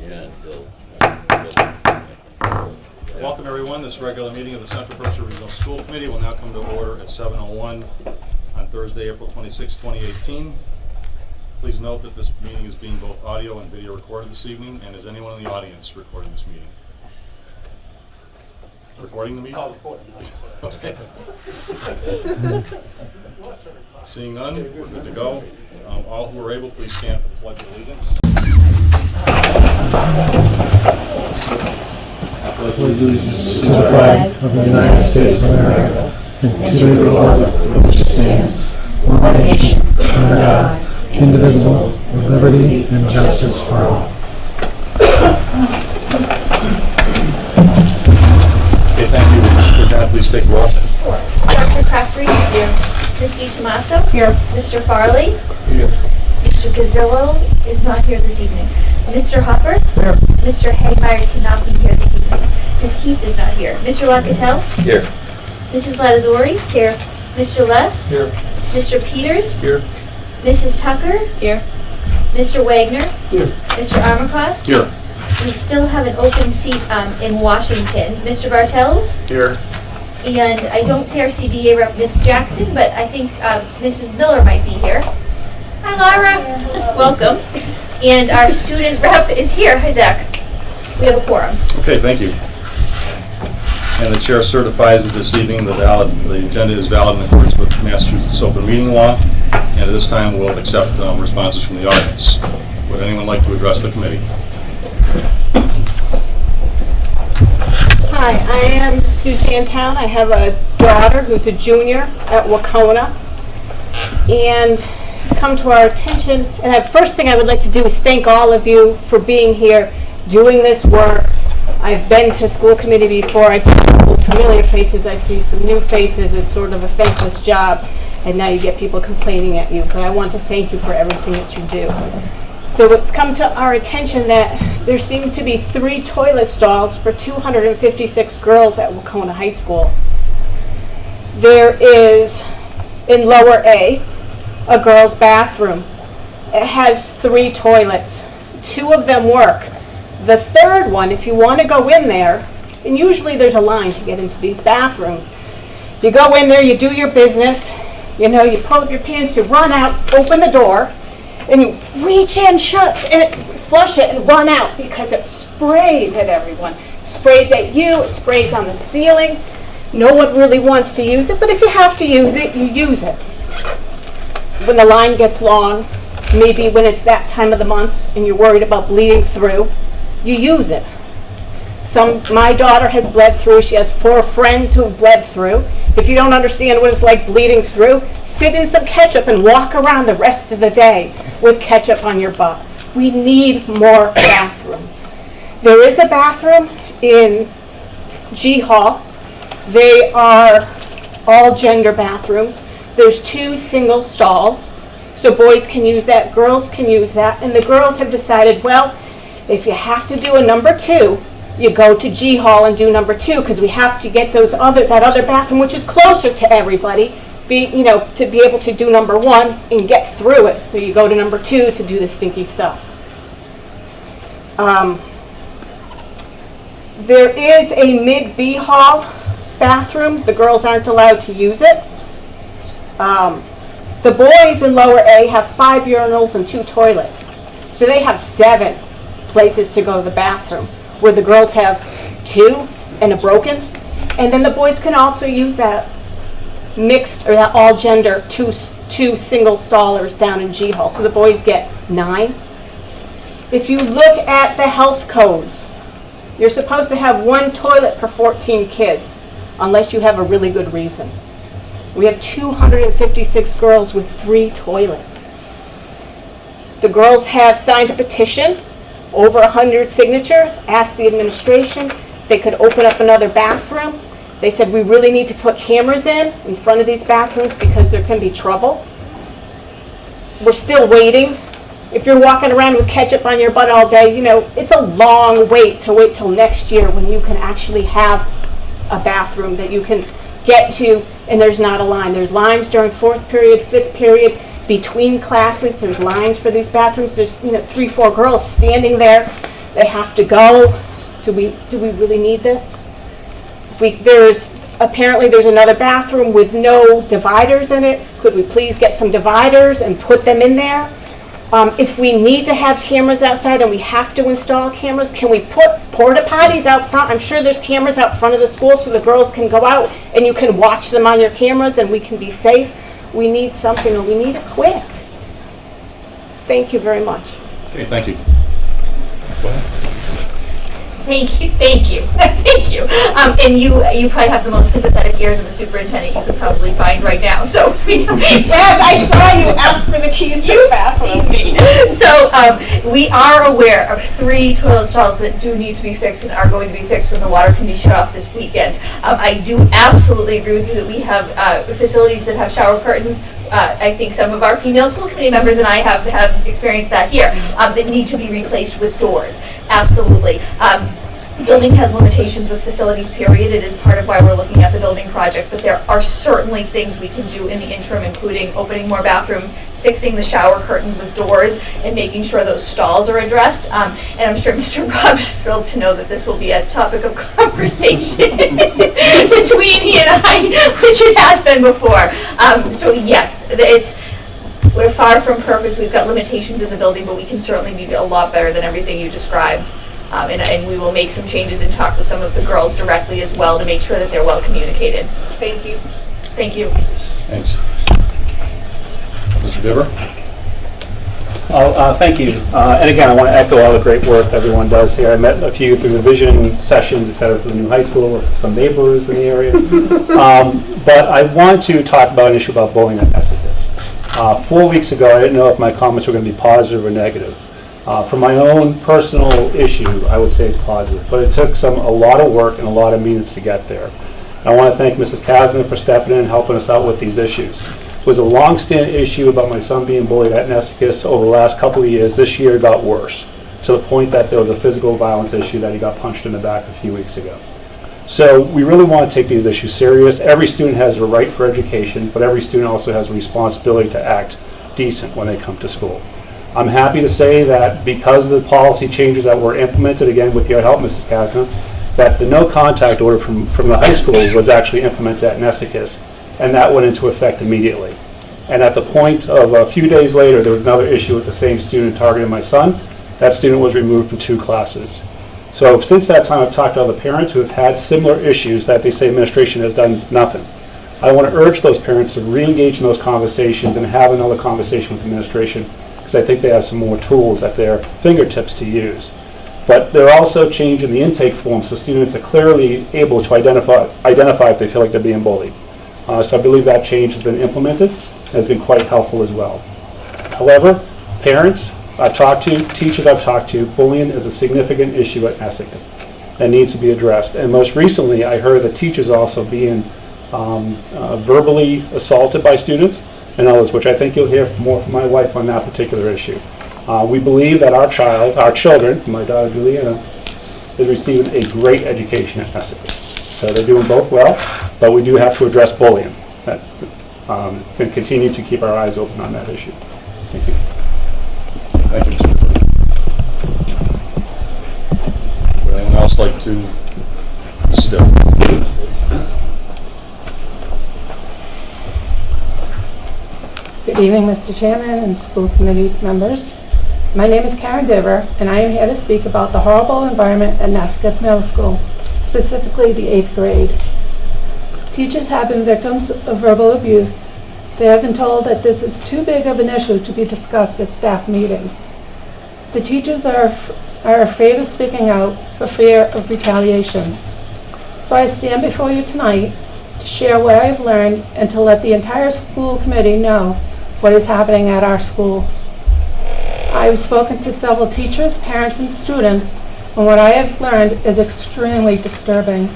Yeah, Bill. Welcome everyone. This regular meeting of the Central Berkshire Regional School Committee will now come to order at 7:01 on Thursday, April 26, 2018. Please note that this meeting is being both audio and video recorded this evening, and is anyone in the audience recording this meeting? Recording the meeting? Okay. Seeing none, we're good to go. All who are able, please stand for the Pledge of Allegiance. Allegiance to the flag of the United States of America and to the republic for which it stands, one nation, under God, indivisible, with liberty and justice for all. Okay, thank you. Mr. Lieutenant, please take roll. Dr. Crafty is here. Ms. DiTomaso? Here. Mr. Farley? Here. Mr. Gazzillo is not here this evening. Mr. Hopper? Here. Mr. Hagmeyer cannot be here this evening. Ms. Keith is not here. Mr. Locatell? Here. Mrs. Latazori? Here. Mr. Less? Here. Mr. Peters? Here. Mrs. Tucker? Here. Mr. Wagner? Here. Mr. Armacost? Here. We still have an open seat in Washington. Mr. Bartels? Here. And I don't see our CBA rep, Ms. Jackson, but I think Mrs. Miller might be here. Hi, Laura. Welcome. And our student rep is here. Hi, Zach. We have a quorum. Okay, thank you. And the chair certifies that this evening the agenda is valid in accordance with Massachusetts open meeting law. And at this time, we'll accept responses from the audience. Would anyone like to address the committee? Hi, I am Suzanne Town. I have a daughter who's a junior at Wacona, and come to our attention. And the first thing I would like to do is thank all of you for being here, doing this work. I've been to school committee before. I see some familiar faces. I see some new faces. It's sort of a thankless job, and now you get people complaining at you. But I want to thank you for everything that you do. So it's come to our attention that there seem to be 3 toilet stalls for 256 girls at Wacona High School. There is, in lower A, a girl's bathroom. It has 3 toilets. 2 of them work. The third one, if you want to go in there, and usually there's a line to get into these bathrooms. You go in there, you do your business, you know, you pull up your pants, you run out, open the door, and you reach in, flush it, and run out because it sprays at everyone. Sprays at you, it sprays on the ceiling. No one really wants to use it, but if you have to use it, you use it. When the line gets long, maybe when it's that time of the month and you're worried about bleeding through, you use it. My daughter has bled through. She has 4 friends who have bled through. If you don't understand what it's like bleeding through, sit in some ketchup and walk around the rest of the day with ketchup on your butt. We need more bathrooms. There is a bathroom in G Hall. They are all gender bathrooms. There's 2 single stalls, so boys can use that, girls can use that, and the girls have decided, well, if you have to do a number 2, you go to G Hall and do number 2, because we have to get that other bathroom, which is closer to everybody, to be able to do number 1 and get through it. So you go to number 2 to do the stinky stuff. There is a mid-B hall bathroom. The girls aren't allowed to use it. The boys in lower A have 5 urinals and 2 toilets. So they have 7 places to go to the bathroom, where the girls have 2 and a broken. And then the boys can also use that mixed, or that all gender, two single stallers down in G Hall. So the boys get 9. If you look at the health codes, you're supposed to have 1 toilet per 14 kids, unless you have a really good reason. We have 256 girls with 3 toilets. The girls have signed a petition, over 100 signatures, asked the administration if they could open up another bathroom. They said we really need to put cameras in front of these bathrooms because there can be trouble. We're still waiting. If you're walking around with ketchup on your butt all day, it's a long wait till next year when you can actually have a bathroom that you can get to and there's not a line. There's lines during 4th period, 5th period, between classes. There's lines for these bathrooms. There's 3-4 girls standing there they have to go. Do we really need this? Apparently there's another bathroom with no dividers in it. Could we please get some dividers and put them in there? If we need to have cameras outside and we have to install cameras, can we put porta potties out front? I'm sure there's cameras out front of the school so the girls can go out and you can watch them on your cameras and we can be safe. We need something, and we need it quick. Thank you very much. Okay, thank you. Go ahead. Thank you, thank you, thank you. And you probably have the most sympathetic ears of a superintendent you could probably find right now, so. Yes, I saw you ask for the keys to the bathroom. So we are aware of 3 toilet stalls that do need to be fixed and are going to be fixed when the water can be shut off this weekend. I do absolutely agree with you that we have facilities that have shower curtains. I think some of our female school committee members and I have experienced that here, that need to be replaced with doors. Absolutely. Building has limitations with facilities, period. It is part of why we're looking at the building project, but there are certainly things we can do in the interim, including opening more bathrooms, fixing the shower curtains with doors, and making sure those stalls are addressed. And I'm sure Mr. Rob is thrilled to know that this will be a topic of conversation between he and I, which it has been before. So yes, we're far from perfect. We've got limitations in the building, but we can certainly be a lot better than everything you described. And we will make some changes and talk with some of the girls directly as well to make sure that they're well communicated. Thank you. Thank you. Thanks. Mr. Diver? Thank you. And again, I want to echo all the great work everyone does here. I met a few through the vision sessions, et cetera, for the new high school with some neighbors in the area. But I want to talk about an issue about bullying at Essex. 4 weeks ago, I didn't know if my comments were going to be positive or negative. For my own personal issue, I would say it's positive, but it took a lot of work and a lot of meetings to get there. I want to thank Mrs. Kasdan for stepping in and helping us out with these issues. It was a long-standing issue about my son being bullied at Nesicus over the last couple of years. This year it got worse, to the point that there was a physical violence issue that he got punched in the back a few weeks ago. So we really want to take these issues serious. Every student has a right for education, but every student also has a responsibility to act decent when they come to school. I'm happy to say that because of the policy changes that were implemented, again with your help, Mrs. Kasdan, that the no contact order from the high school was actually implemented at Nesicus, and that went into effect immediately. And at the point of a few days later, there was another issue with the same student targeting my son. That student was removed from 2 classes. So since that time, I've talked to other parents who have had similar issues that they say administration has done nothing. I want to urge those parents to re-engage in those conversations and have another conversation with administration, because I think they have some more tools at their fingertips to use. But they're also changing the intake forms so students are clearly able to identify if they feel like they're being bullied. So I believe that change has been implemented and has been quite helpful as well. However, parents I've talked to, teachers I've talked to, bullying is a significant issue at Essex that needs to be addressed. And most recently, I heard that teachers also being verbally assaulted by students and others, which I think you'll hear more from my wife on that particular issue. We believe that our children, my daughter Juliana, is receiving a great education at Essex. So they're doing both well, but we do have to address bullying and continue to keep our eyes open on that issue. Thank you. Thank you, Mr. Diver. Would anyone else like to step? Good evening, Mr. Chairman and school committee members. My name is Karen Diver, and I am here to speak about the horrible environment at Nesicus Middle School, specifically the 8th grade. Teachers have been victims of verbal abuse. They have been told that this is too big of an issue to be discussed at staff meetings. The teachers are afraid of speaking out for fear of retaliation. So I stand before you tonight to share what I've learned and to let the entire school committee know what is happening at our school. I've spoken to several teachers, parents, and students, and what I have learned is extremely disturbing.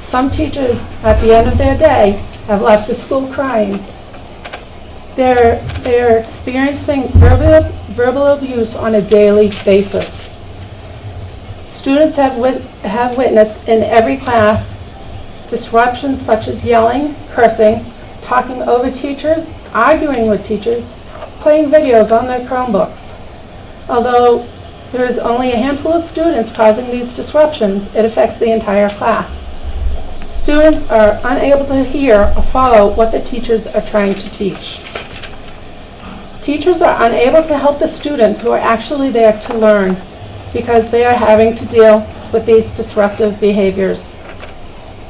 Some teachers, at the end of their day, have left the school crying. They're experiencing verbal abuse on a daily basis. Students have witnessed in every class disruptions such as yelling, cursing, talking over teachers, arguing with teachers, playing videos on their Chromebooks. Although there is only a handful of students causing these disruptions, it affects the entire class. Students are unable to hear or follow what the teachers are trying to teach. Teachers are unable to help the students who are actually there to learn because they are having to deal with these disruptive behaviors.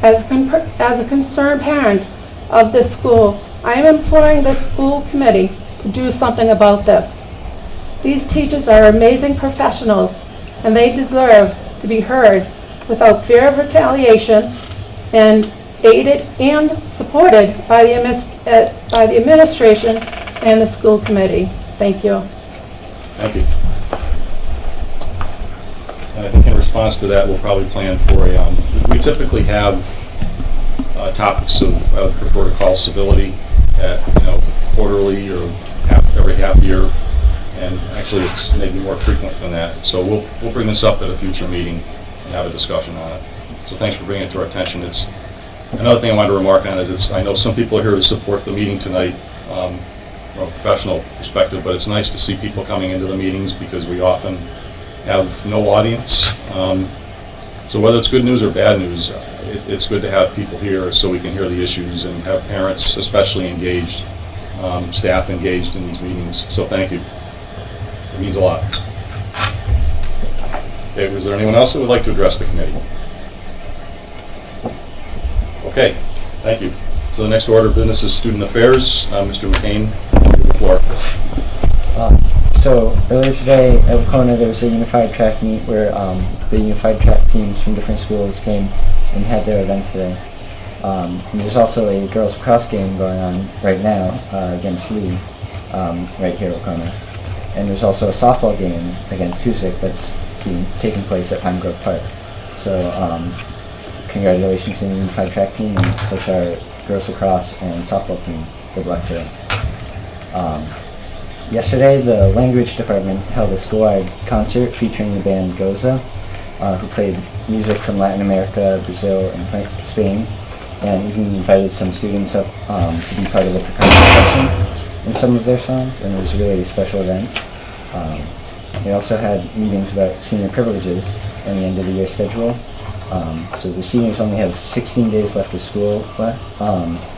As a concerned parent of this school, I am imploring the school committee to do something about this. These teachers are amazing professionals, and they deserve to be heard without fear of retaliation and aided and supported by the administration and the school committee. Thank you. Thank you. And I think in response to that, we'll probably plan for a, we typically have topics of, I would prefer to call civility at, quarterly or every half year. And actually, it's maybe more frequent than that. So we'll bring this up at a future meeting and have a discussion on it. So thanks for bringing it to our attention. It's another thing I wanted to remark on is I know some people are here to support the meeting tonight from a professional perspective, but it's nice to see people coming into the meetings because we often have no audience. So whether it's good news or bad news, it's good to have people here so we can hear the issues and have parents especially engaged, staff engaged in these meetings. So thank you. It means a lot. Okay, was there anyone else that would like to address the committee? Okay, thank you. So the next order of business is student affairs. Mr. McCain, you have the floor. So earlier today at Wacona there was a unified track meet where the unified track teams from different schools came and had their events today. And there's also a girls lacrosse game going on right now against Lee right here at Wacona. And there's also a softball game against Hoosick that's taking place at Pine Grove Park. So congratulations to the unified track team and coach our girls lacrosse and softball team. Good luck to them. Yesterday, the language department held a school-wide concert featuring the band Goza, who played music from Latin America, Brazil, and Spain, and even invited some students up to be part of the percussion section in some of their songs, and it was a really special event. They also had meetings about senior privileges and the end of the year schedule. So the seniors only have 16 days left of school left,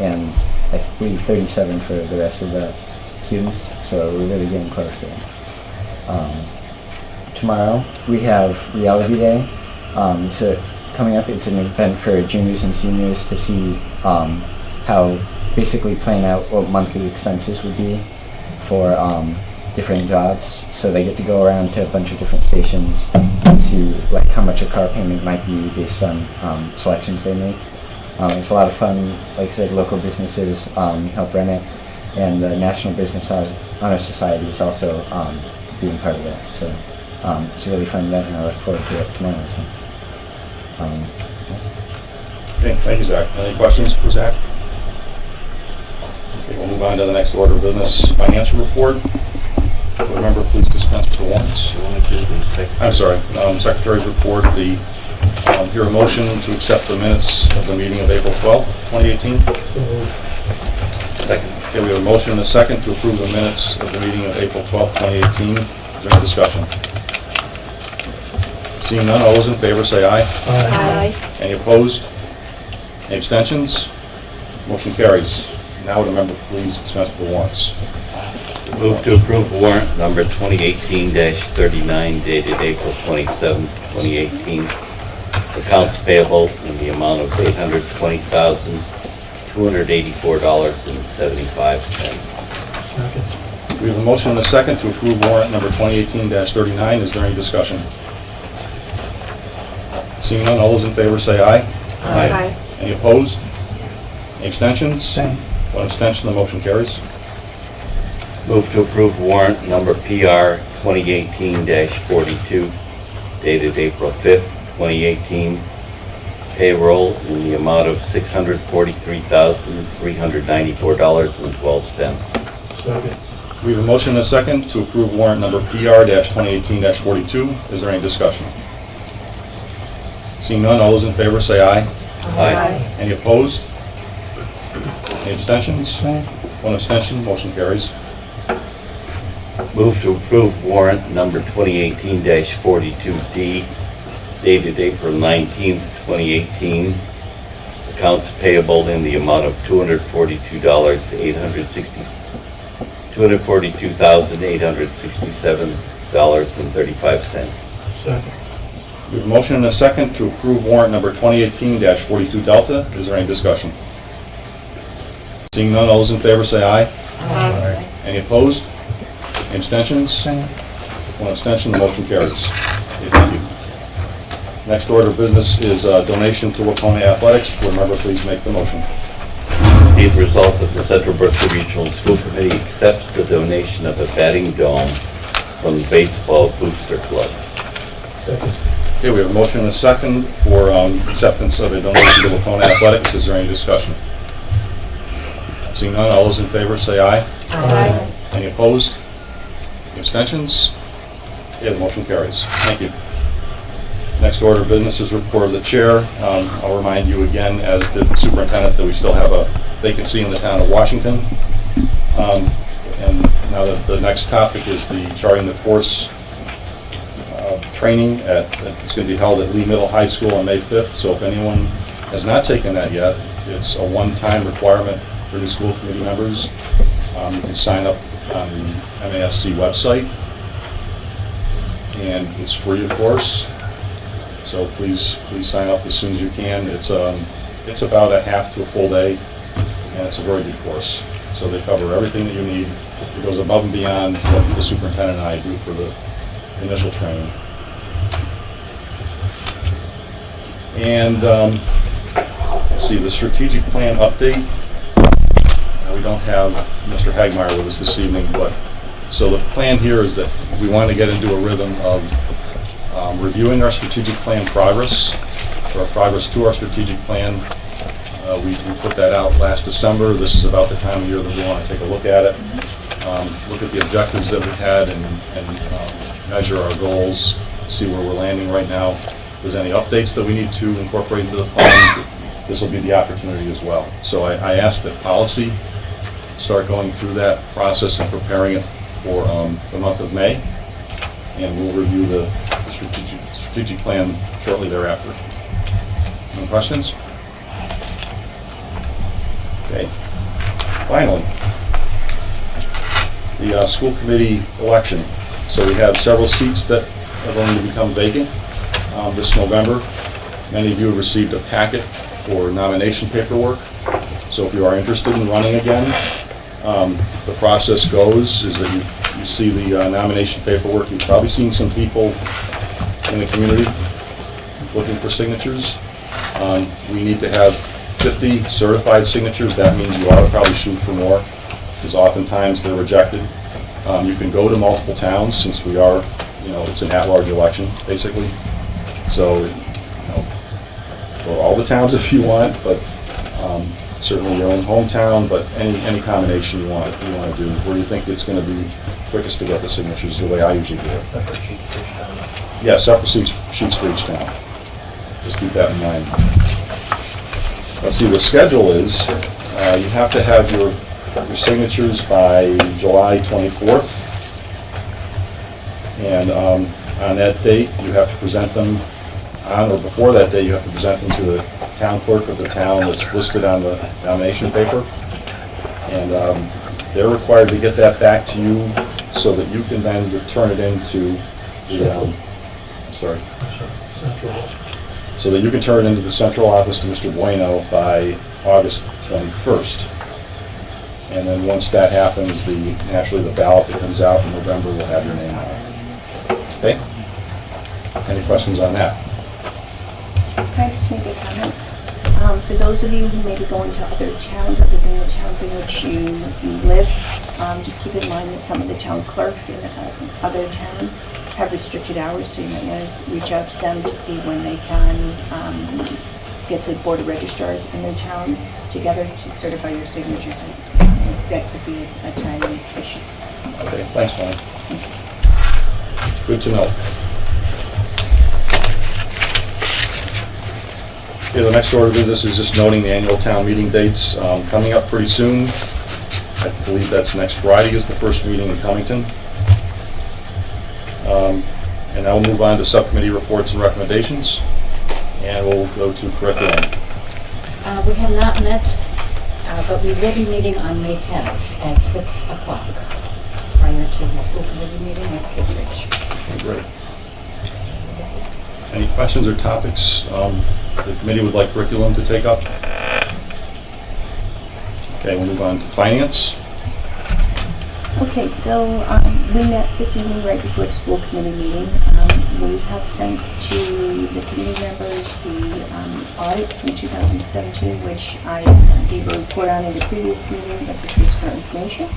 and I believe 37 for the rest of the students, so we're really getting close there. Tomorrow we have Reality Day. So coming up, it's an event for juniors and seniors to see how basically playing out what monthly expenses would be for different jobs. So they get to go around to a bunch of different stations and see like how much a car payment might be based on selections they make. It's a lot of fun. Like I said, local businesses help run it, and the National Business Honor Society is also being part of it. So it's a really fun event, and I look forward to it tomorrow. So, Okay, thank you, Zach. Any questions for Zach? Okay, we'll move on to the next order of business, financial report. Remember, please dispense with the warrants. I'm sorry, Secretary's report. Hear a motion to accept the minutes of the meeting of April 12th, 2018. Second. Okay, we have a motion and a second to approve the minutes of the meeting of April 12th, 2018. Is there any discussion? Seeing none, all those in favor say aye. Aye. Any opposed? Any abstentions? Motion carries. Now would a member please dispense with the warrants. Move to approve warrant number 2018-39 dated April 27, 2018. Accounts payable in the amount of $820,284.75. We have a motion and a second to approve warrant number 2018-39. Is there any discussion? Seeing none, all those in favor say aye. Aye. Any opposed? Any abstentions? One abstention, the motion carries. Move to approve warrant number PR 2018-42 dated April 5th, 2018. Payroll in the amount of $643,394.12. We have a motion and a second to approve warrant number PR-2018-42. Is there any discussion? Seeing none, all those in favor say aye. Aye. Any opposed? Any abstentions? One abstention, motion carries. Move Move to approve warrant number 2018-42D dated April 19th, 2018. Accounts payable in the amount of $242,867.35. We have a motion and a second to approve warrant number 2018-42 Delta. Is there any discussion? Seeing none, all those in favor say aye. Aye. Any opposed? Any abstentions? One abstention, the motion carries. Okay, thank you. Next order of business is donation to Wacona Athletics. Will a member please make the motion? Be it resolved that the Central Berkshire Regional School Committee accepts the donation of a batting dome from the Baseball Booster Club. Okay, we have a motion and a second for acceptance of a donation to Wacona Athletics. Is there any discussion? Seeing none, all those in favor say aye. Aye. Any opposed? Any abstentions? Okay, the motion carries. Thank you. Next order of business is report of the chair. I'll remind you again, as did the superintendent, that we still have a vacancy in the town of Washington. And now that the next topic is the charting the course training. It's going to be held at Lee Middle High School on May 5th. So if anyone has not taken that yet, it's a one-time requirement for new school committee members. You can sign up on the MASC website, and it's free, of course. So please sign up as soon as you can. It's about a half to a full day, and it's a very good course. So they cover everything that you need. It goes above and beyond what the superintendent and I do for the initial training. And let's see, the strategic plan update. We don't have Mr. Hagmeyer with us this evening, but so the plan here is that we want to get into a rhythm of reviewing our strategic plan progress, or progress to our strategic plan. We put that out last December. This is about the time of year that we want to take a look at it, look at the objectives that we had, and measure our goals, see where we're landing right now. If there's any updates that we need to incorporate into the plan, this will be the opportunity as well. So I asked that policy start going through that process and preparing it for the month of May, and we'll review the strategic plan shortly thereafter. Any questions? Okay. Finally, the school committee election. So we have several seats that are going to become vacant this November. Many of you have received a packet for nomination paperwork. So if you are interested in running again, the process goes is that you see the nomination paperwork. You've probably seen some people in the community looking for signatures. We need to have 50 certified signatures. That means you ought to probably shoot for more, because oftentimes they're rejected. You can go to multiple towns, since we are, it's an at-large election, basically. So, go to all the towns if you want, but certainly your own hometown, but any combination you want to do, where you think it's going to be quickest to get the signatures, the way I usually do it. Separate sheets for each town. Yeah, separate sheets for each town. Just keep that in mind. Let's see, the schedule is, you have to have your signatures by July 24th. And on that date, you have to present them, or before that date, you have to present them to the town clerk of the town that's listed on the nomination paper. And they're required to get that back to you so that you can then return it into the, so that you can turn it into the central office to Mr. Bueno by August 21st. And then once that happens, naturally the ballot that comes out in November will have your name on it. Okay? Any questions on that? Can I just make a comment? For those of you who may be going to other towns other than the towns in which you live, just keep in mind that some of the town clerks in other towns have restricted hours, so you might want to reach out to them to see when they can get the board of registrars in their towns together to certify your signatures. That could be a timely issue. Okay, thanks, Bonnie. Good to know. Okay, the next order of business is just noting the annual town meeting dates coming up pretty soon. I believe that's next Friday is the first meeting in Cummington. And now we'll move on to subcommittee reports and recommendations, and we'll go to curriculum. We have not met, but we will be meeting on May 10th at 6 o'clock, prior to the school committee meeting at Kittredge. Okay, great. Any questions or topics the committee would like curriculum to take up? Okay, we'll move on to finance. Okay, so we met this evening right before the school committee meeting. We have sent to the committee members the audit from 2017, which I gave a report on in the previous meeting, but this is for information.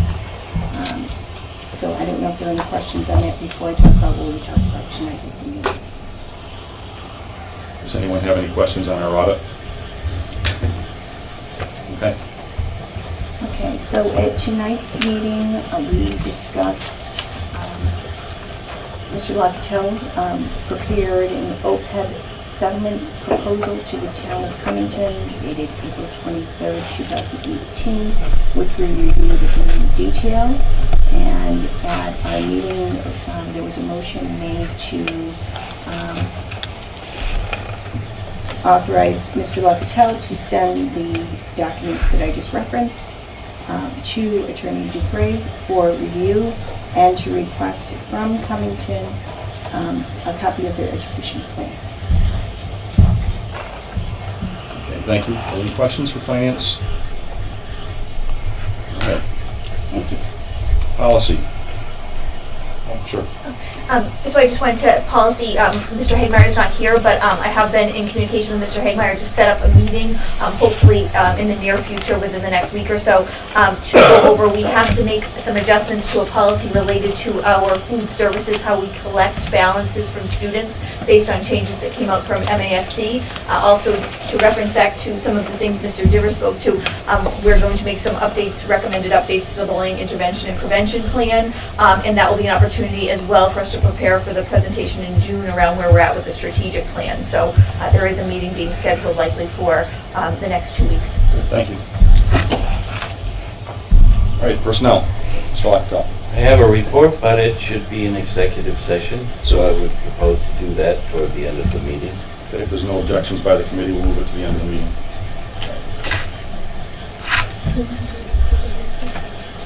So I don't know if there are any questions on that before I talk about what we talked about tonight at the meeting. Does anyone have any questions on our audit? Okay. Okay, so at tonight's meeting, we discussed, Mr. Locatell prepared an OPEB settlement proposal to the town of Cummington dated April 23rd, 2018, which we reviewed in detail. And at our meeting, there was a motion made to authorize Mr. Locatell to send the document that I just referenced to Attorney Dupre for review and to request from Cummington a copy of their education plan. Okay, thank you. Any questions for finance? All right. Thank you. Policy. Sure. So I just went to policy. Mr. Hagmeyer is not here, but I have been in communication with Mr. Hagmeyer to set up a meeting, hopefully in the near future, within the next week or so, to go over. We have to make some adjustments to a policy related to our food services, how we collect balances from students based on changes that came out from MASC. Also, to reference back to some of the things Mr. Diver spoke to, we're going to make some updates, recommended updates to the bullying intervention and prevention plan, and that will be an opportunity as well for us to prepare for the presentation in June around where we're at with the strategic plan. So there is a meeting being scheduled likely for the next 2 weeks. Thank you. All right, personnel. Mr. Locatell. I have a report, but it should be an executive session, so I would propose to do that toward the end of the meeting. Okay, if there's no objections by the committee, we'll move it to the end of the meeting.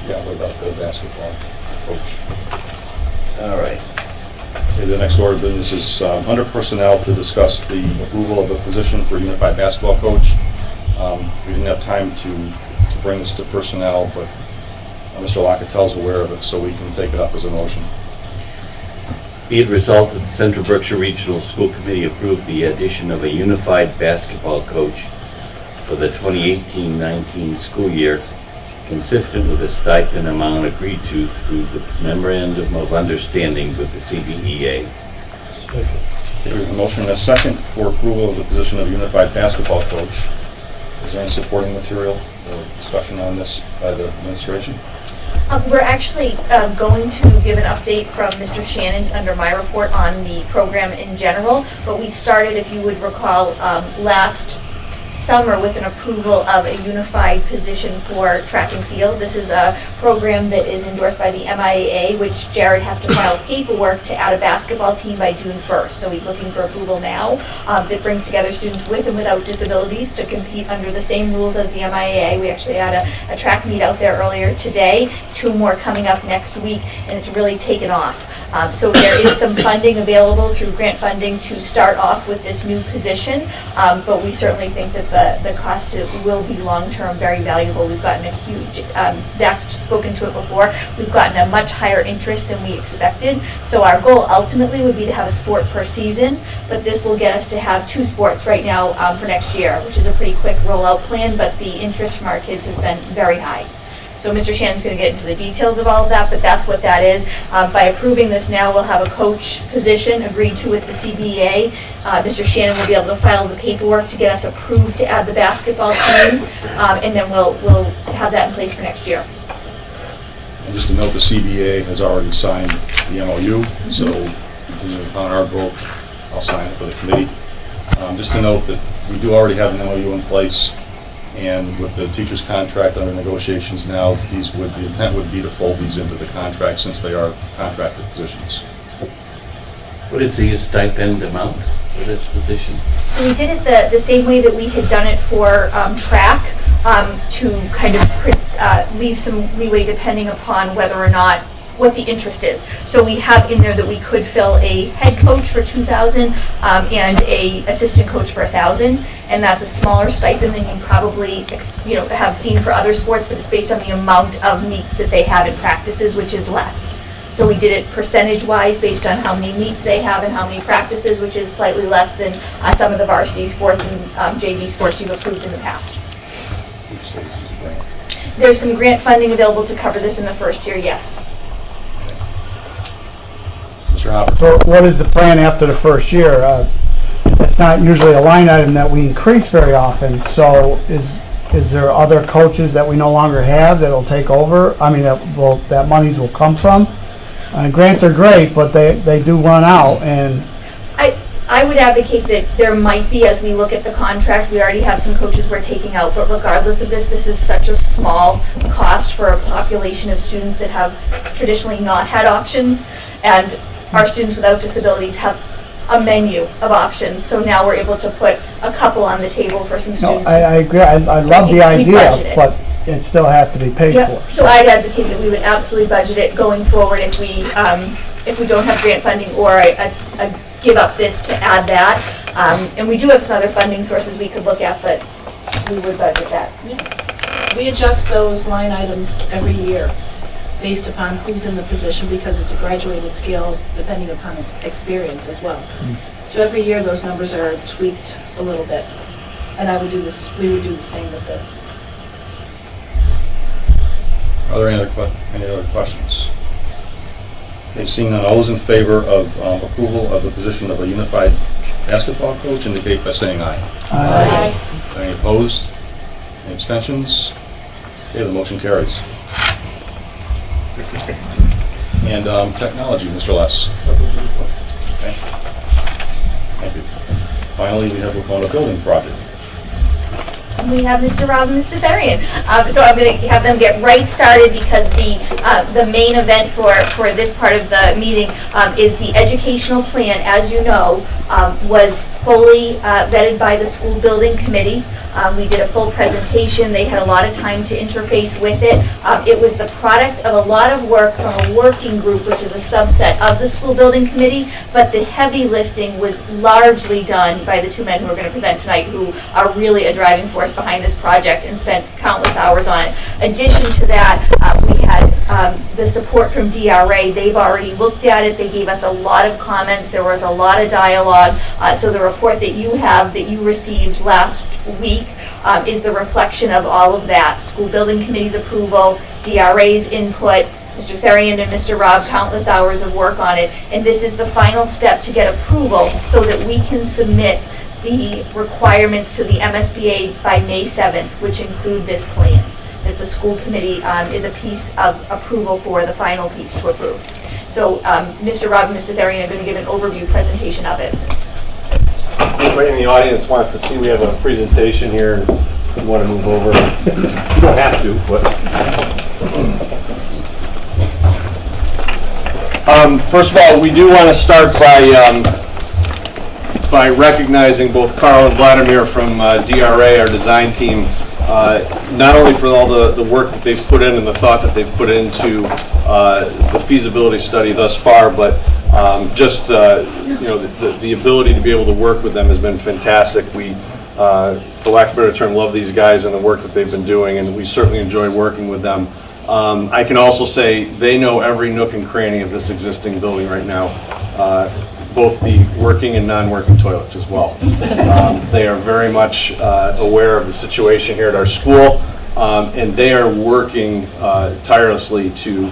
Yeah, what about the basketball coach? All right. Okay, the next order of business is under personnel to discuss the approval of a position for unified basketball coach. We didn't have time to bring this to personnel, but Mr. Locatell's aware of it, so we can take it up as a motion. Be it resolved that the Central Berkshire Regional School Committee approve the addition of a unified basketball coach for the 2018-19 school year, consistent with the stipend amount agreed to through the memorandum of understanding with the CBEA. Okay, we have a motion and a second for approval of the position of unified basketball coach. Is there any supporting material or discussion on this by the administration? We're actually going to give an update from Mr. Shannon under my report on the program in general, but we started, if you would recall, last summer with an approval of a unified position for track and field. This is a program that is endorsed by the MIAA, which Jared has to file paperwork to add a basketball team by June 1st. So he's looking for approval now that brings together students with and without disabilities to compete under the same rules as the MIAA. We actually had a track meet out there earlier today, 2 more coming up next week, and it's really taken off. So there is some funding available through grant funding to start off with this new position, but we certainly think that the cost will be long-term very valuable. We've gotten a huge, Zach's spoken to it before, we've gotten a much higher interest than we expected. So our goal ultimately would be to have a sport per season, but this will get us to have 2 sports right now for next year, which is a pretty quick rollout plan, but the interest from our kids has been very high. So Mr. Shannon's going to get into the details of all of that, but that's what that is. By approving this now, we'll have a coach position agreed to with the CBA. Mr. Shannon will be able to file the paperwork to get us approved to add the basketball team, and then we'll have that in place for next year. And just to note, the CBA has already signed the MOU, so contingent upon our vote, I'll sign it for the committee. Just to note that we do already have an MOU in place, and with the teacher's contract under negotiations now, the intent would be to fold these into the contract since they are contracted positions. What is the stipend amount for this position? So we did it the same way that we had done it for track, to kind of leave some leeway depending upon whether or not what the interest is. So we have in there that we could fill a head coach for $2,000 and a assistant coach for $1,000, and that's a smaller stipend than you probably have seen for other sports, but it's based on the amount of meets that they have in practices, which is less. So we did it percentage-wise based on how many meets they have and how many practices, which is slightly less than some of the varsity sports and JV sports you've approved in the past. There's some grant funding available to cover this in the first year, yes. Mr. Hopper? So what is the plan after the first year? It's not usually a line item that we increase very often, so is there other coaches that we no longer have that'll take over? I mean, that monies will come from? Grants are great, but they do run out, and I would advocate that there might be, as we look at the contract, we already have some coaches we're taking out, but regardless of this is such a small cost for a population of students that have traditionally not had options, and our students without disabilities have a menu of options, so now we're able to put a couple on the table for some no, students. I agree. I love the we idea, budget it. but it still has to be paid Yep. for. So I'd advocate that we would absolutely budget it going forward if we don't have grant funding, or I give up this to add that. And we do have some other funding sources we could look at, but we would budget that. We adjust those line items every year based upon who's in the position, because it's a graduated scale depending upon experience as well. So every year those numbers are tweaked a little bit. And we would do the same with this. Are there any other questions? Okay, seeing none, all those in favor of approval of the position of a unified basketball coach indicate by saying aye. Aye. Any opposed? Any abstentions? Okay, the motion carries. And technology, Mr. Less. Okay. Thank you. Finally, we have the Wacona Building Project. We have Mr. Rob and Mr. Therian. So I'm going to have them get right started, because the main event for this part of the meeting is the educational plan. As you know, was fully vetted by the school building committee. We did a full presentation. They had a lot of time to interface with it. It was the product of a lot of work from a working group, which is a subset of the school building committee, but the heavy lifting was largely done by the two men who are going to present tonight, who are really a driving force behind this project and spent countless hours on it. In addition to that, we had the support from DRA. They've already looked at it. They gave us a lot of comments. There was a lot of dialogue. So the report that you have, that you received last week, is the reflection of all of that. School building committee's approval, DRA's input, Mr. Therian and Mr. Rob, countless hours of work on it. And this is the final step to get approval so that we can submit the requirements to the MSBA by May 7th, which include this plan, that the school committee is a piece of approval for the final piece to approve. So Mr. Rob and Mr. Therian are going to give an overview presentation of it. Anybody in the audience wants to see, we have a presentation here, and you want to move over. You don't have to, but. First of all, we do want to start by recognizing both Carl and Vladimir from DRA, our design team, not only for all the work that they've put in and the thought that they've put into the feasibility study thus far, but just the ability to be able to work with them has been fantastic. We, for lack of a better term, love these guys and the work that they've been doing, and we certainly enjoy working with them. I can also say they know every nook and cranny of this existing building right now, both the working and non-working toilets as well. They are very much aware of the situation here at our school, and they are working tirelessly to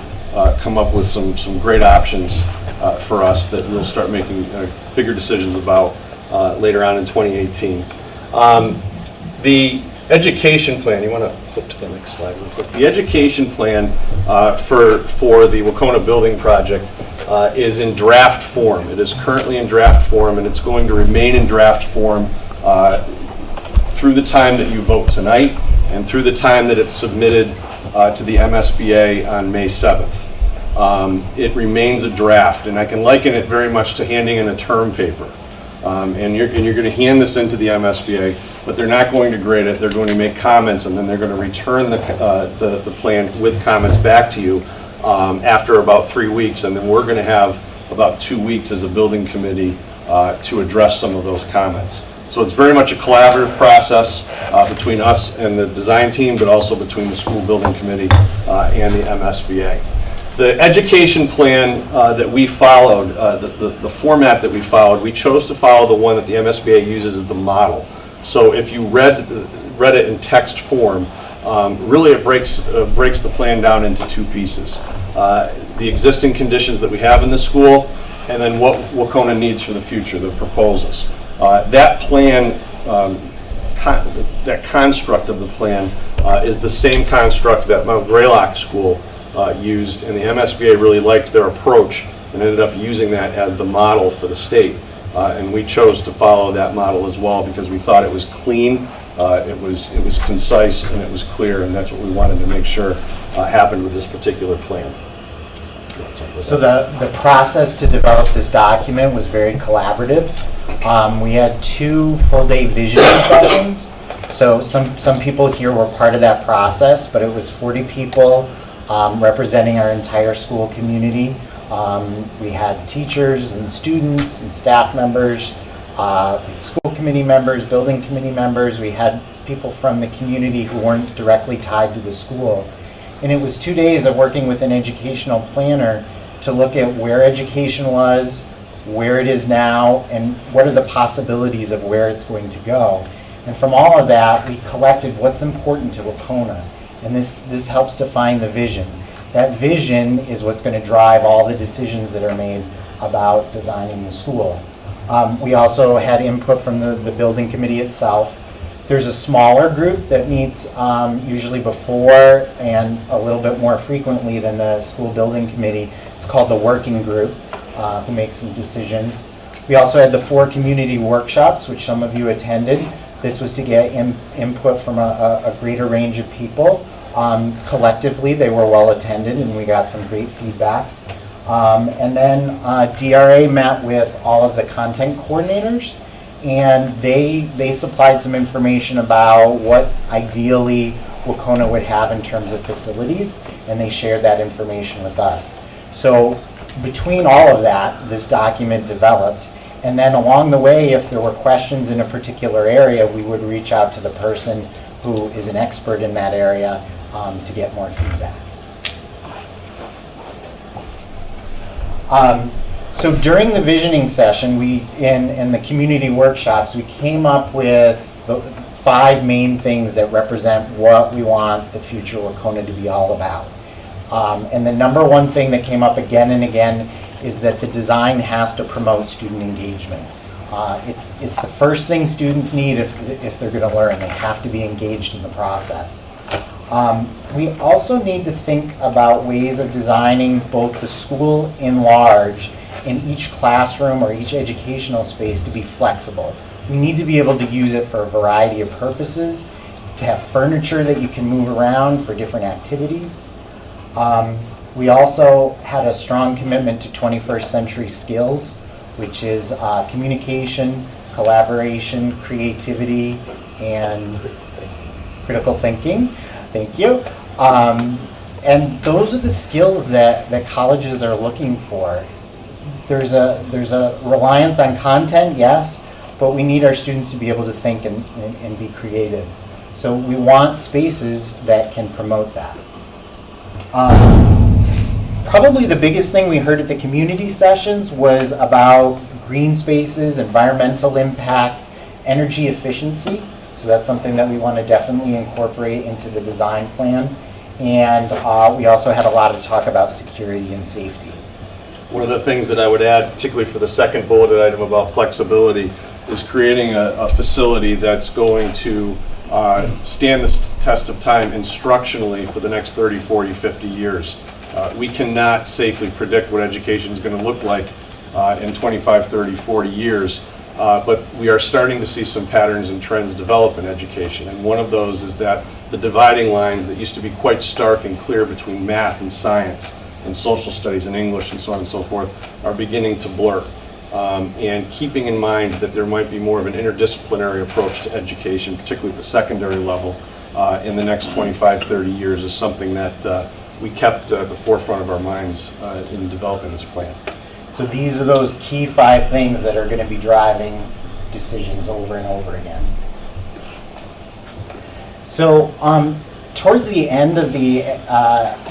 come up with some great options for us that we'll start making bigger decisions about later on in 2018. The education plan, you want to flip to the next slide real quick. The education plan for the Wacona Building Project is in draft form. It is currently in draft form, and it's going to remain in draft form through the time that you vote tonight and through the time that it's submitted to the MSBA on May 7th. It remains a draft, and I can liken it very much to handing in a term paper. And you're going to hand this into the MSBA, but they're not going to grade it. They're going to make comments, and then they're going to return the plan with comments back to you after about 3 weeks, and then we're going to have about 2 weeks as a building committee to address some of those comments. So it's very much a collaborative process between us and the design team, but also between the school building committee and the MSBA. The education plan that we followed, the format that we followed, we chose to follow the one that the MSBA uses as the model. So if you read it in text form, really it breaks the plan down into two pieces. The existing conditions that we have in the school, and then what Wacona needs for the future, the proposals. That plan, that construct of the plan is the same construct that Mount Greylock School used, and the MSBA really liked their approach and ended up using that as the model for the state. And we chose to follow that model as well because we thought it was clean, it was concise, and it was clear, and that's what we wanted to make sure happened with this particular plan. So the process to develop this document was very collaborative. We had 2 full-day visioning sessions. So some people here were part of that process, but it was 40 people representing our entire school community. We had teachers and students and staff members, school committee members, building committee members. We had people from the community who weren't directly tied to the school. And it was 2 days of working with an educational planner to look at where education was, where it is now, and what are the possibilities of where it's going to go. And from all of that, we collected what's important to Wacona. And this helps define the vision. That vision is what's going to drive all the decisions that are made about designing the school. We also had input from the building committee itself. There's a smaller group that meets usually before and a little bit more frequently than the school building committee. It's called the working group, who makes some decisions. We also had the 4 community workshops, which some of you attended. This was to get input from a greater range of people. Collectively, they were well attended, and we got some great feedback. And then DRA met with all of the content coordinators, and they supplied some information about what ideally Wacona would have in terms of facilities, and they shared that information with us. So between all of that, this document developed, and then along the way, if there were questions in a particular area, we would reach out to the person who is an expert in that area to get more feedback. So during the visioning session, in the community workshops, we came up with the 5 main things that represent what we want the future Wacona to be all about. And the number one thing that came up again and again is that the design has to promote student engagement. It's the first thing students need if they're going to learn. They have to be engaged in the process. We also need to think about ways of designing both the school in large and each classroom or each educational space to be flexible. We need to be able to use it for a variety of purposes, to have furniture that you can move around for different activities. We also had a strong commitment to 21st century skills, which is communication, collaboration, creativity, and critical thinking. Thank you. And those are the skills that colleges are looking for. There's a reliance on content, yes, but we need our students to be able to think and be creative. So we want spaces that can promote that. Probably the biggest thing we heard at the community sessions was about green spaces, environmental impact, energy efficiency. So that's something that we want to definitely incorporate into the design plan. And we also had a lot of talk about security and safety. One of the things that I would add, particularly for the second bulleted item about flexibility, is creating a facility that's going to stand the test of time instructionally for the next 30, 40, 50 years. We cannot safely predict what education is going to look like in 25, 30, 40 years, but we are starting to see some patterns and trends develop in education. And one of those is that the dividing lines that used to be quite stark and clear between math and science and social studies and English and so on and so forth are beginning to blur. And keeping in mind that there might be more of an interdisciplinary approach to education, particularly at the secondary level, in the next 25, 30 years is something that we kept at the forefront of our minds in developing this plan. So these are those key 5 things that are going to be driving decisions over and over again. So towards the end of the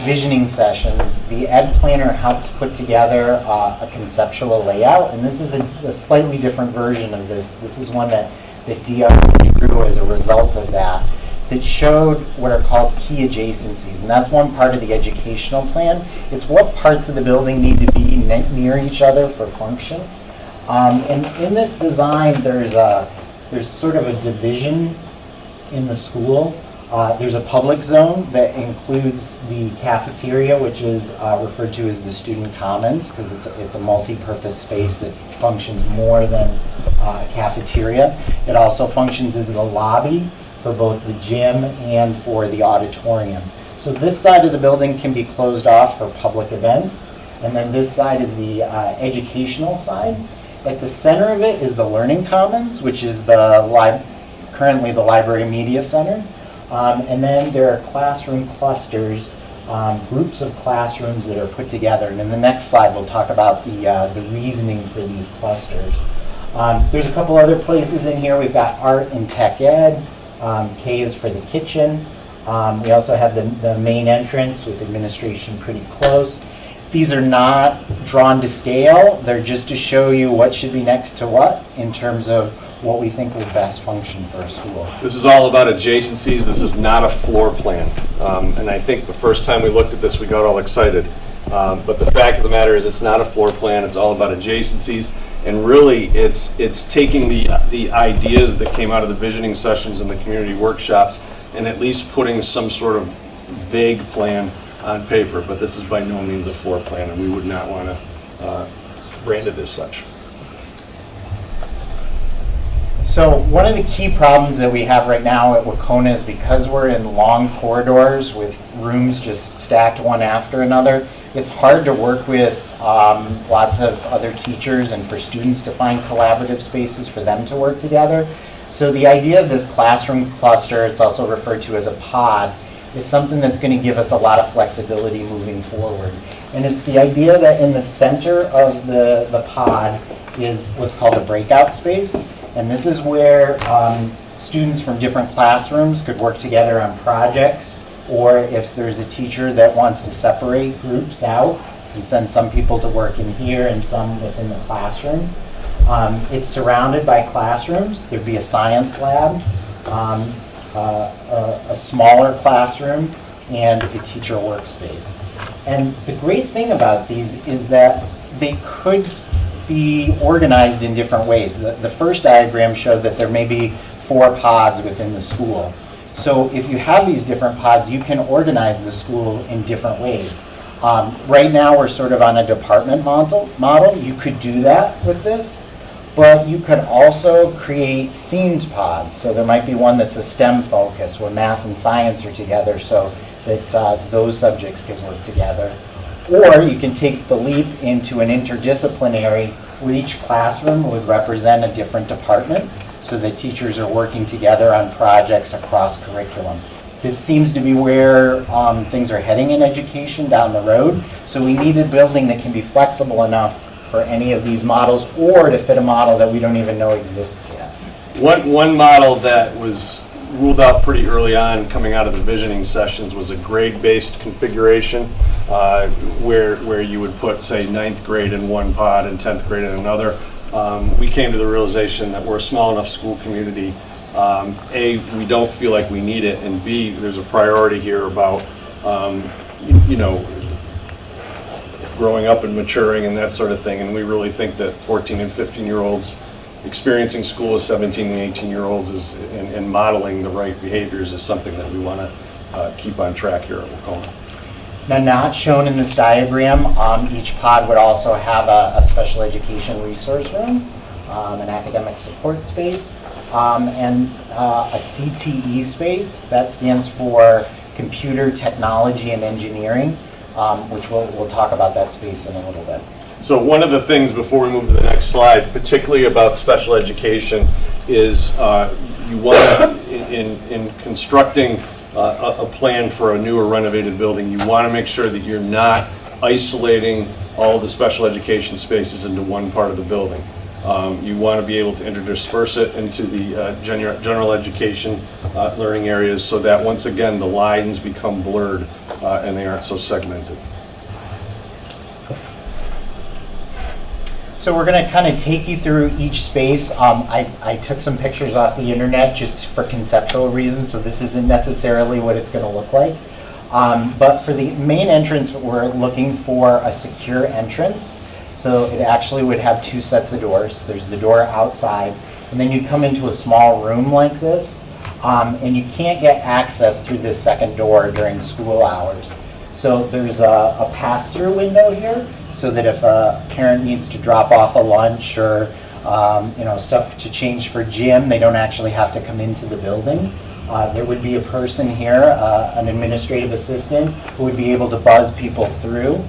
visioning sessions, the ed planner helped put together a conceptual layout, and this is a slightly different version of this. This is one that DRA drew as a result of that showed what are called key adjacencies, and that's one part of the educational plan. It's what parts of the building need to be near each other for function. And in this design, there's sort of a division in the school. There's a public zone that includes the cafeteria, which is referred to as the student commons, because it's a multi-purpose space that functions more than a cafeteria. It also functions as the lobby for both the gym and for the auditorium. So this side of the building can be closed off for public events, and then this side is the educational side. At the center of it is the Learning Commons, which is currently the Library Media Center. And then there are classroom clusters, groups of classrooms that are put together. And in the next slide, we'll talk about the reasoning for these clusters. There's a couple other places in here. We've got art and tech ed. K is for the kitchen. We also have the main entrance with administration pretty close. These are not drawn to scale. They're just to show you what should be next to what in terms of what we think will best function for a school. This is all about adjacencies. This is not a floor plan. And I think the first time we looked at this, we got all excited. But the fact of the matter is it's not a floor plan. It's all about adjacencies. And really, it's taking the ideas that came out of the visioning sessions and the community workshops and at least putting some sort of vague plan on paper. But this is by no means a floor plan, and we would not want to brand it as such. So one of the key problems that we have right now at Wacona is because we're in long corridors with rooms just stacked one after another, it's hard to work with lots of other teachers and for students to find collaborative spaces for them to work together. So the idea of this classroom cluster, it's also referred to as a pod, is something that's going to give us a lot of flexibility moving forward. And it's the idea that in the center of the pod is what's called a breakout space. And this is where students from different classrooms could work together on projects, or if there's a teacher that wants to separate groups out and send some people to work in here and some within the classroom. It's surrounded by classrooms. There'd be a science lab, a smaller classroom, and a teacher workspace. And the great thing about these is that they could be organized in different ways. The first diagram showed that there may be 4 pods within the school. So if you have these different pods, you can organize the school in different ways. Right now we're sort of on a department model. You could do that with this, but you could also create themed pods. So there might be one that's a STEM focus where math and science are together so that those subjects can work together. Or you can take the leap into an interdisciplinary where each classroom would represent a different department so that teachers are working together on projects across curriculum. This seems to be where things are heading in education down the road. So we need a building that can be flexible enough for any of these models or to fit a model that we don't even know exists yet. One model that was ruled out pretty early on coming out of the visioning sessions was a grade-based configuration where you would put, say, 9th grade in one pod and 10th grade in another. We came to the realization that we're a small enough school community. A, we don't feel like we need it, and B, there's a priority here about, growing up and maturing and that sort of thing, and we really think that 14 and 15-year-olds experiencing school as 17 and 18-year-olds and modeling the right behaviors is something that we want to keep on track here at Wacona. Now, not shown in this diagram, each pod would also have a special education resource room, an academic support space, and a CTE space. That stands for Computer Technology and Engineering. which we'll talk about that space in a little bit. So one of the things before we move to the next slide, particularly about special education, is you want to, in constructing a plan for a new or renovated building, you want to make sure that you're not isolating all of the special education spaces into one part of the building. You want to be able to interdisperse it into the general education learning areas so that once again the lines become blurred and they aren't so segmented. So we're going to kind of take you through each space. I took some pictures off the internet just for conceptual reasons, so this isn't necessarily what it's going to look like. But for the main entrance, we're looking for a secure entrance. So it actually would have two sets of doors. There's the door outside, and then you come into a small room like this, and you can't get access through this second door during school hours. So there's a pass-through window here, so that if a parent needs to drop off a lunch or stuff to change for gym, they don't actually have to come into the building. There would be a person here, an administrative assistant, who would be able to buzz people through.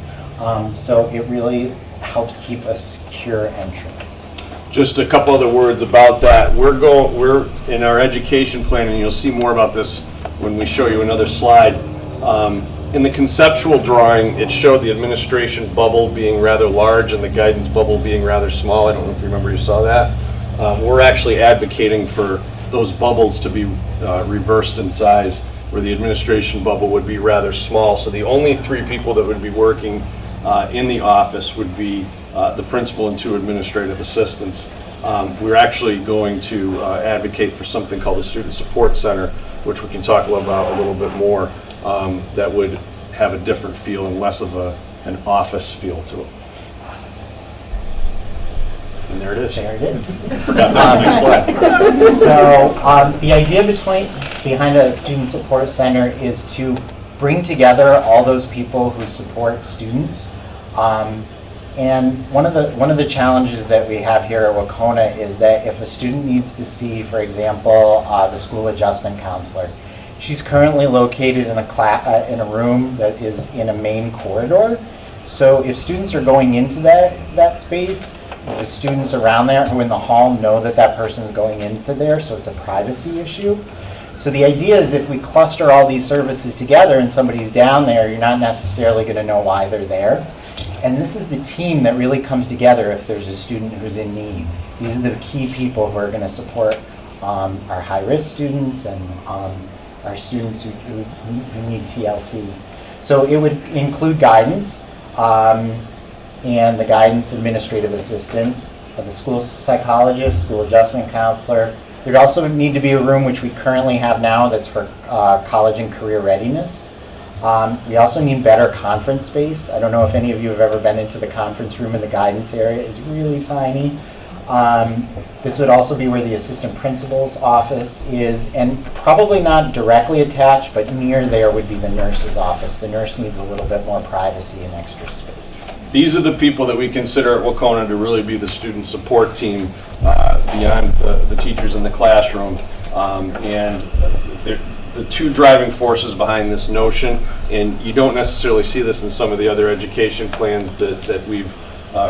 So it really helps keep a secure entrance. Just a couple other words about that. We're in our education plan, and you'll see more about this when we show you another slide. In the conceptual drawing, it showed the administration bubble being rather large and the guidance bubble being rather small. I don't know if you remember you saw that. We're actually advocating for those bubbles to be reversed in size, where the administration bubble would be rather small. So the only three people that would be working in the office would be the principal and two administrative assistants. We're actually going to advocate for something called the Student Support Center, which we can talk about a little bit more, that would have a different feel and less of an office feel to it. And there it is. There it is. Forgot that was the next slide. So the idea behind a Student Support Center is to bring together all those people who support students. And one of the challenges that we have here at Wacona is that if a student needs to see, for example, the school adjustment counselor, she's currently located in a room that is in a main corridor. So if students are going into that space, the students around there who in the hall know that that person is going into there, so it's a privacy issue. So the idea is if we cluster all these services together and somebody's down there, you're not necessarily going to know why they're there. And this is the team that really comes together if there's a student who's in need. These are the key people who are going to support our high-risk students and our students who need TLC. So it would include guidance and the guidance administrative assistant, the school psychologist, school adjustment counselor. There'd also need to be a room, which we currently have now, that's for college and career readiness. We also need better conference space. I don't know if any of you have ever been into the conference room in the guidance area. It's really tiny. This would also be where the assistant principal's office is, and probably not directly attached, but near there would be the nurse's office. The nurse needs a little bit more privacy and extra space. These are the people that we consider at Wacona to really be the student support team beyond the teachers in the classroom. And the two driving forces behind this notion, and you don't necessarily see this in some of the other education plans that we've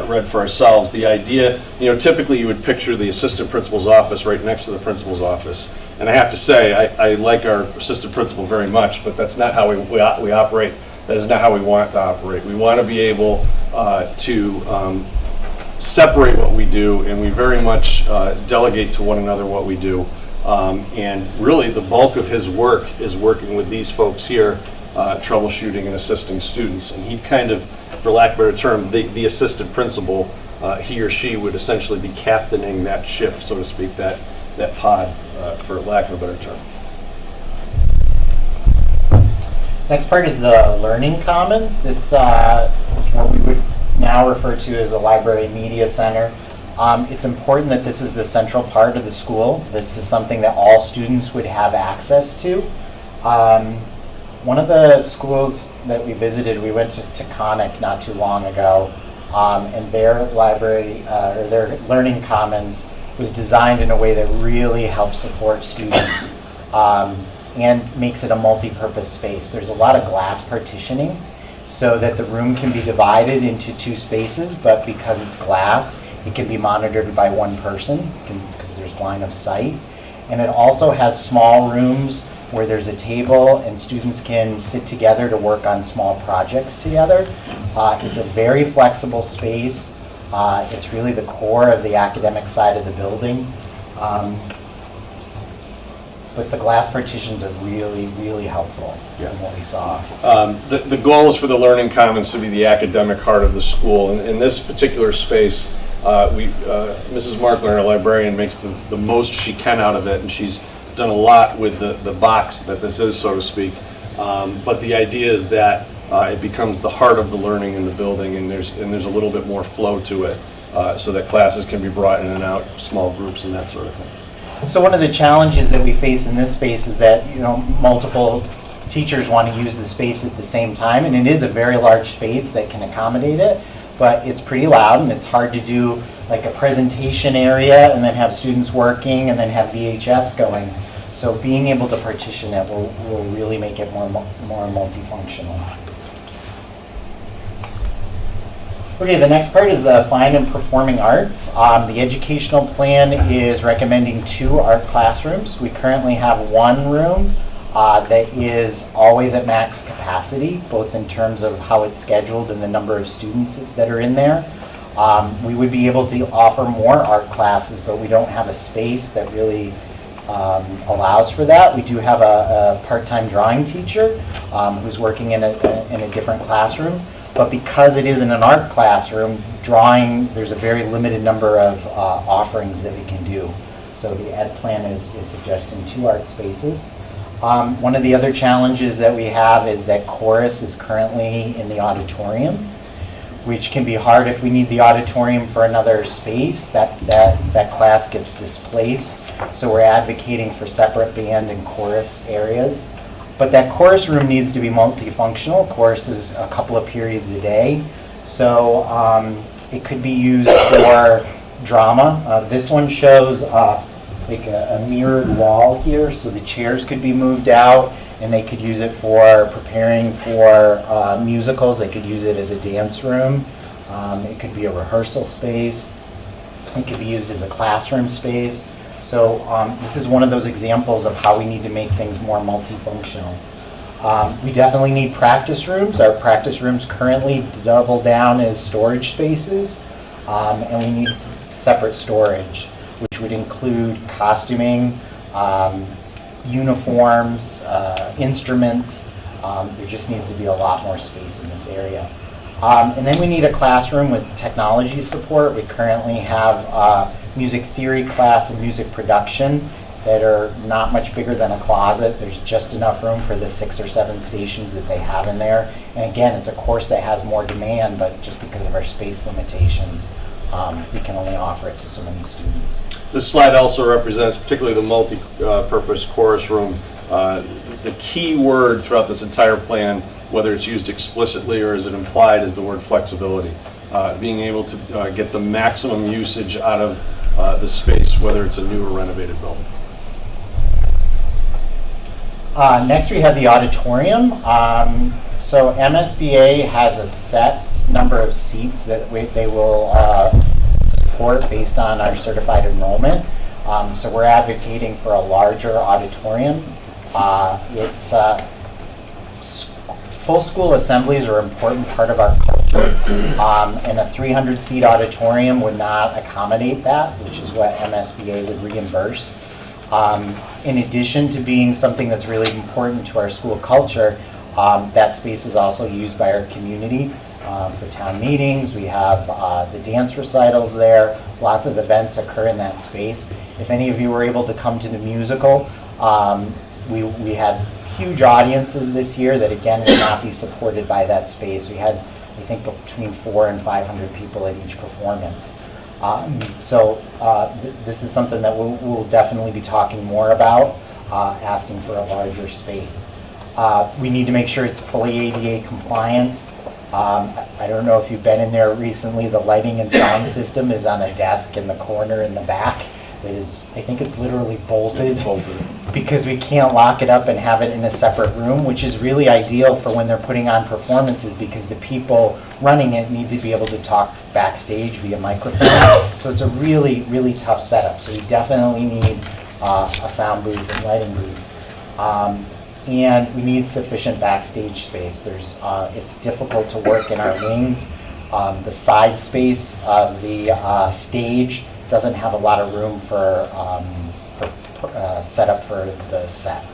read for ourselves. The idea, typically you would picture the assistant principal's office right next to the principal's office. And I have to say, I like our assistant principal very much, but that's not how we operate. That is not how we want to operate. We want to be able to separate what we do, and we very much delegate to one another what we do. And really the bulk of his work is working with these folks here, troubleshooting and assisting students. And he kind of, for lack of a better term, the assistant principal, he or she would essentially be captaining that ship, so to speak, that pod, for lack of a better term. Next part is the Learning Commons. This is what we would now refer to as the Library Media Center. It's important that this is the central part of the school. This is something that all students would have access to. One of the schools that we visited, we went to Conic not too long ago, and their library, or their Learning Commons, was designed in a way that really helps support students and makes it a multi-purpose space. There's a lot of glass partitioning, so that the room can be divided into two spaces, but because it's glass, it can be monitored by one person because there's line of sight. And it also has small rooms where there's a table and students can sit together to work on small projects together. It's a very flexible space. It's really the core of the academic side of the building. But the glass partitions are really, really helpful in what we saw. The goal is for the Learning Commons to be the academic heart of the school. And in this particular space, Mrs. Markler, our librarian, makes the most she can out of it, and she's done a lot with the box that this is, so to speak. But the idea is that it becomes the heart of the learning in the building, and there's a little bit more flow to it, so that classes can be brought in and out, small groups and that sort of thing. So one of the challenges that we face in this space is that, multiple teachers want to use the space at the same time, and it is a very large space that can accommodate it, but it's pretty loud and it's hard to do like a presentation area and then have students working and then have VHS going. So being able to partition it will really make it more multifunctional. Okay, the next part is the fine and performing arts. The educational plan is recommending 2 art classrooms. We currently have 1 room that is always at max capacity, both in terms of how it's scheduled and the number of students that are in there. We would be able to offer more art classes, but we don't have a space that really allows for that. We do have a part-time drawing teacher who's working in a different classroom. But because it isn't an art classroom, drawing, there's a very limited number of offerings that we can do. So the ed plan is suggesting 2 art spaces. One of the other challenges that we have is that chorus is currently in the auditorium, which can be hard if we need the auditorium for another space. That class gets displaced. So we're advocating for separate band and chorus areas. But that chorus room needs to be multifunctional. Chorus is a couple of periods a day. So it could be used for drama. This one shows like a mirrored wall here, so the chairs could be moved out and they could use it for preparing for musicals. They could use it as a dance room. It could be a rehearsal space. It could be used as a classroom space. So this is one of those examples of how we need to make things more multifunctional. We definitely need practice rooms. Our practice rooms currently double down as storage spaces, and we need separate storage, which would include costuming, uniforms, instruments. There just needs to be a lot more space in this area. And then we need a classroom with technology support. We currently have music theory class and music production that are not much bigger than a closet. There's just enough room for the 6 or 7 stations that they have in there. And again, it's a course that has more demand, but just because of our space limitations, we can only offer it to so many students. This slide also represents particularly the multi-purpose chorus room. The key word throughout this entire plan, whether it's used explicitly or is it implied, is the word flexibility. Being able to get the maximum usage out of the space, whether it's a new or renovated building. Next we have the auditorium. So MSBA has a set number of seats that they will support based on our certified enrollment. So we're advocating for a larger auditorium. Full school assemblies are an important part of our culture, and a 300-seat auditorium would not accommodate that, which is what MSBA would reimburse. In addition to being something that's really important to our school culture, that space is also used by our community for town meetings. We have the dance recitals there. Lots of events occur in that space. If any of you were able to come to the musical, we had huge audiences this year that again would not be supported by that space. We had, I think, between 400 and 500 people at each performance. This is something that we'll definitely be talking more about, asking for a larger space. We need to make sure it's fully ADA compliant. I don't know if you've been in there recently. The lighting and sound system is on a desk in the corner in the back that is, I think it's literally bolted because we can't lock it up and have it in a separate room, which is really ideal for when they're putting on performances because the people running it need to be able to talk backstage via microphone. So it's a really, really tough setup. So we definitely need a sound booth and lighting booth. And we need sufficient backstage space. It's difficult to work in our wings. The side space of the stage doesn't have a lot of room for setup for the set.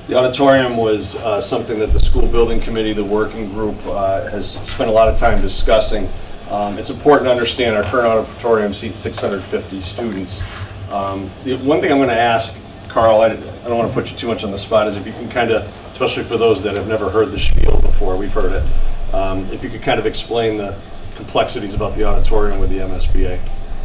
The auditorium was something that the school building committee, the working group, has spent a lot of time discussing. It's important to understand our current auditorium seats 650 students. The one thing I'm going to ask, Carl, I don't want to put you too much on the spot, is if you can kind of, especially for those that have never heard the spiel before, we've heard it, if you could kind of explain the complexities about the auditorium with the MSBA.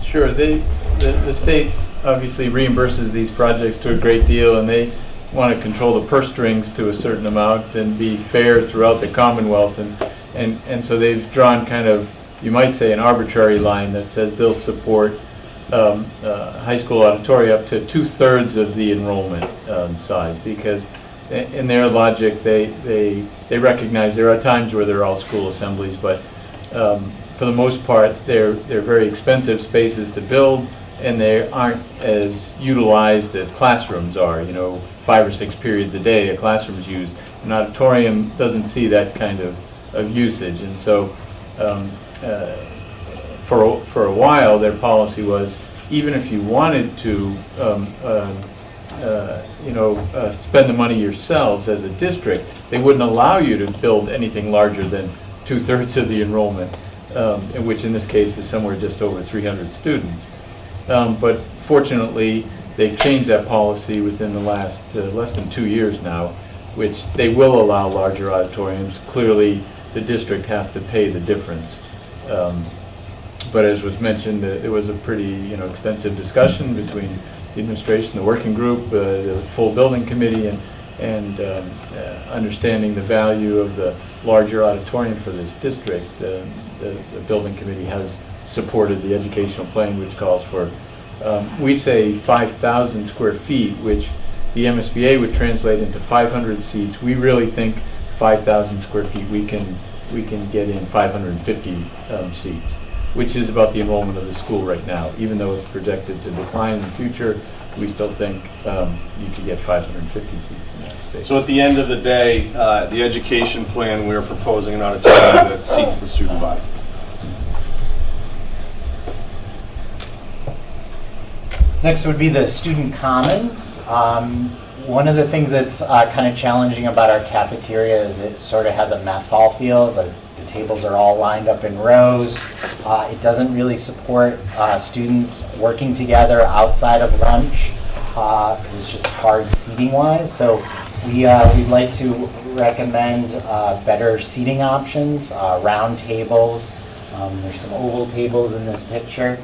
Sure. The state obviously reimburses these projects to a great deal, and they want to control the purse strings to a certain amount and be fair throughout the Commonwealth. And so they've drawn kind of, you might say, an arbitrary line that says they'll support high school auditorium up to 2/3 of the enrollment size, because in their logic, they recognize there are times where they're all school assemblies, but for the most part, they're very expensive spaces to build, and they aren't as utilized as classrooms are. 5 or 6 periods a day a classroom's used. An auditorium doesn't see that kind of usage, and so for a while their policy was, even if you wanted to spend the money yourselves as a district, they wouldn't allow you to build anything larger than 2/3 of the enrollment, which in this case is somewhere just over 300 students. But fortunately, they've changed that policy within the last less than 2 years now, which they will allow larger auditoriums. Clearly, the district has to pay the difference. But as was mentioned, there was a pretty extensive discussion between the administration, the working group, the full building committee, and understanding the value of the larger auditorium for this district. The building committee has supported the educational plan, which calls for, we say 5,000 square feet, which the MSBA would translate into 500 seats. We really think 5,000 square feet, we can get in 550 seats, which is about the enrollment of the school right now. Even though it's projected to decline in the future, we still think you could get 550 seats in that space. So at the end of the day, the education plan, we're proposing an auditorium that seats the student body. Next would be the student commons. One of the things that's kind of challenging about our cafeteria is it sort of has a mess hall feel. The tables are all lined up in rows. It doesn't really support students working together outside of lunch because it's just hard seating wise. So we'd like to recommend better seating options, round tables. There's some oval tables in this picture.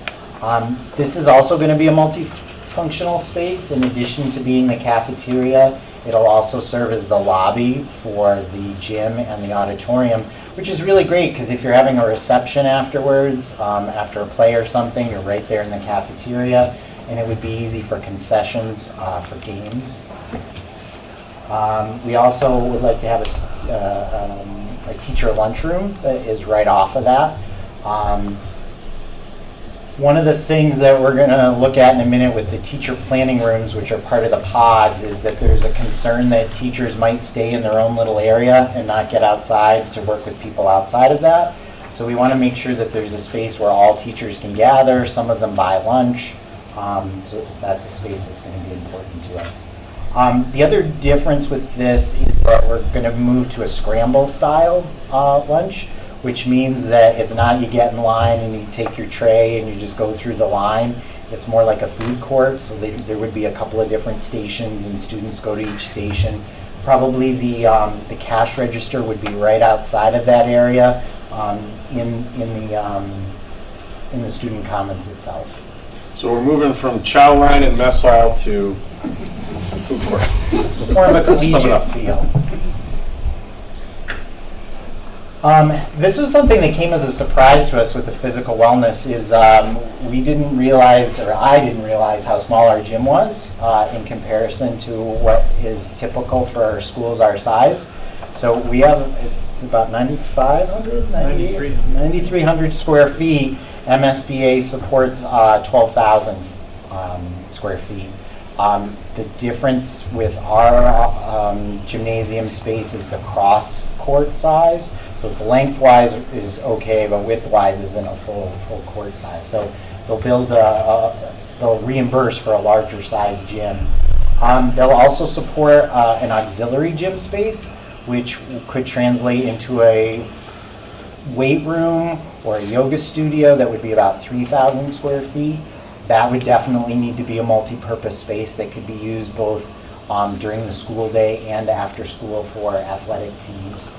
This is also going to be a multifunctional space. In addition to being the cafeteria, it'll also serve as the lobby for the gym and the auditorium, which is really great because if you're having a reception afterwards, after a play or something, you're right there in the cafeteria, and it would be easy for concessions for games. We also would like to have a teacher lunchroom that is right off of that. One of the things that we're going to look at in a minute with the teacher planning rooms, which are part of the pods, is that there's a concern that teachers might stay in their own little area and not get outside to work with people outside of that. So we want to make sure that there's a space where all teachers can gather. Some of them buy lunch. So that's a space that's going to be important to us. The other difference with this is that we're going to move to a scramble style lunch, which means that it's not you get in line and you take your tray and you just go through the line. It's more like a food court, so there would be a couple of different stations and students go to each station. Probably the cash register would be right outside of that area in the student commons itself. So we're moving from chow line and mess hall to food court. More of a collegiate feel. This was something that came as a surprise to us with the physical wellness is we didn't realize, or I didn't realize how small our gym was in comparison to what is typical for schools our size. So we have, it's about 9,300 square feet. MSBA supports 12,000 square feet. The difference with our gymnasium space is the cross court size. So it's lengthwise is okay, but widthwise isn't a full court size. So they'll build they'll reimburse for a larger size gym. They'll also support an auxiliary gym space, which could translate into a weight room or a yoga studio that would be about 3,000 square feet. That would definitely need to be a multi-purpose space that could be used both during the school day and after school for athletic teams.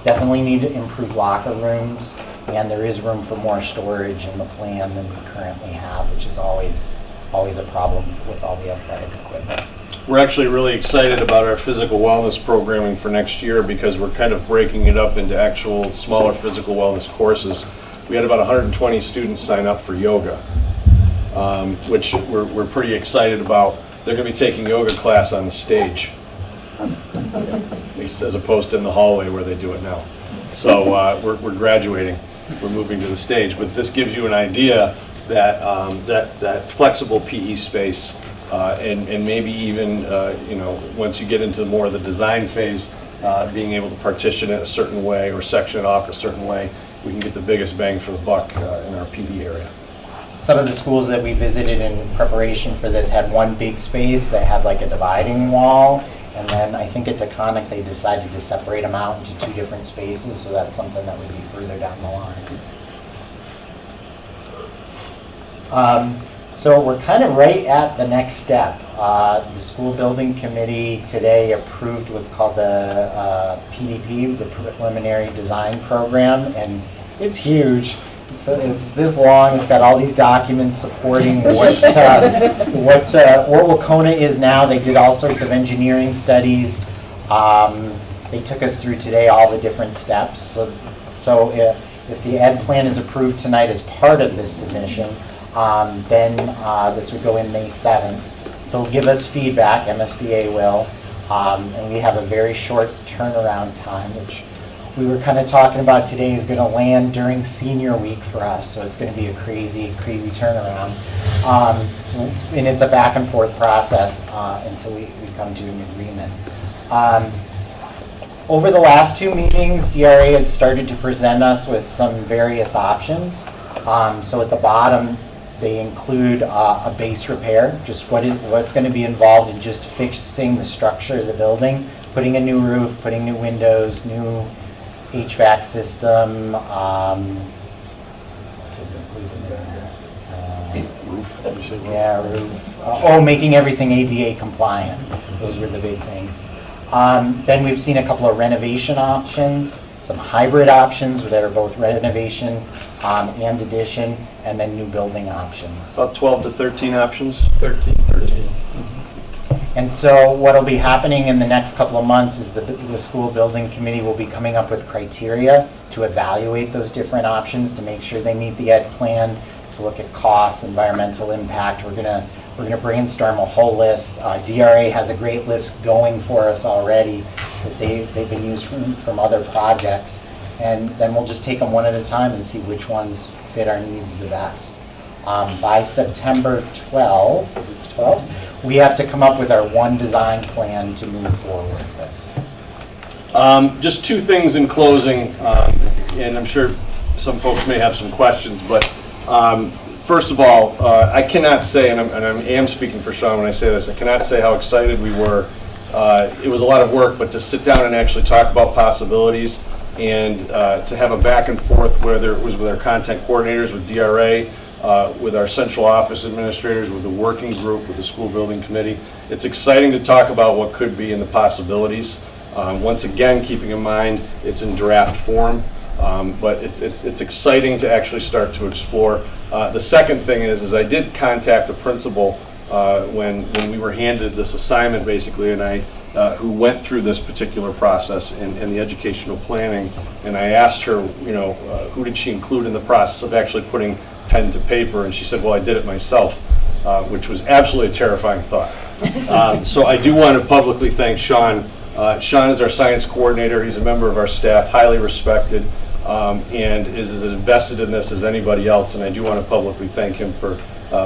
Definitely need to improve locker rooms, and there is room for more storage in the plan than we currently have, which is always a problem with all the athletic equipment. We're actually really excited about our physical wellness programming for next year because we're kind of breaking it up into actual smaller physical wellness courses. We had about 120 students sign up for yoga, which we're pretty excited about. They're going to be taking yoga class on the stage, at least as opposed to in the hallway where they do it now. So we're graduating. We're moving to the stage. But this gives you an idea that that flexible PE space and maybe even once you get into more of the design phase, being able to partition it a certain way or section it off a certain way, we can get the biggest bang for the buck in our PD area. Some of the schools that we visited in preparation for this had one big space that had like a dividing wall, and then I think at DeConic they decided to separate them out into two different spaces, so that's something that would be further down the line. So we're kind of right at the next step. The school building committee today approved what's called the PDP, the preliminary design program, and it's huge. It's this long. It's got all these documents supporting what Wacona is now. They did all sorts of engineering studies. They took us through today all the different steps. So if the ed plan is approved tonight as part of this submission, then this would go in May 7th. They'll give us feedback, MSBA will, and we have a very short turnaround time, which we were kind of talking about today is going to land during senior week for us, so it's going to be a crazy, crazy turnaround. And it's a back and forth process until we come to an agreement. Over the last two meetings, DRA has started to present us with some various options. So at the bottom, they include a base repair, just what's going to be involved in just fixing the structure of the building, putting a new roof, putting new windows, new HVAC system. What was included there? Roof. Yeah, roof. Making everything ADA compliant. Those were the big things. Then we've seen a couple of renovation options, some hybrid options that are both renovation and addition, and then new building options. About 12 to 13 options? 13. And so what will be happening in the next couple of months is the school building committee will be coming up with criteria to evaluate those different options to make sure they meet the ed plan, to look at costs, environmental impact. We're gonna brainstorm a whole list. DRA has a great list going for us already that they've been used from other projects. And then we'll just take them one at a time and see which ones fit our needs the best. By September 12th, is it 12th? We have to come up with our one design plan to move forward with. Just two things in closing, and I'm sure some folks may have some questions, but first of all, I cannot say, and I am speaking for Sean when I say this, I cannot say how excited we were. It was a lot of work, but to sit down and actually talk about possibilities and to have a back and forth, whether it was with our content coordinators, with DRA, with our central office administrators, with the working group, with the school building committee. It's exciting to talk about what could be and the possibilities. Once again, keeping in mind it's in draft form, but it's exciting to actually start to explore. The second thing is I did contact the principal when we were handed this assignment, basically, and I, who went through this particular process and the educational planning, and I asked her, you know, who did she include in the process of actually putting pen to paper, and she said, well, I did it myself, which was absolutely a terrifying thought. So I do want to publicly thank Sean. Sean is our science coordinator. He's a member of our staff, highly respected, and is as invested in this as anybody else, and I do want to publicly thank him for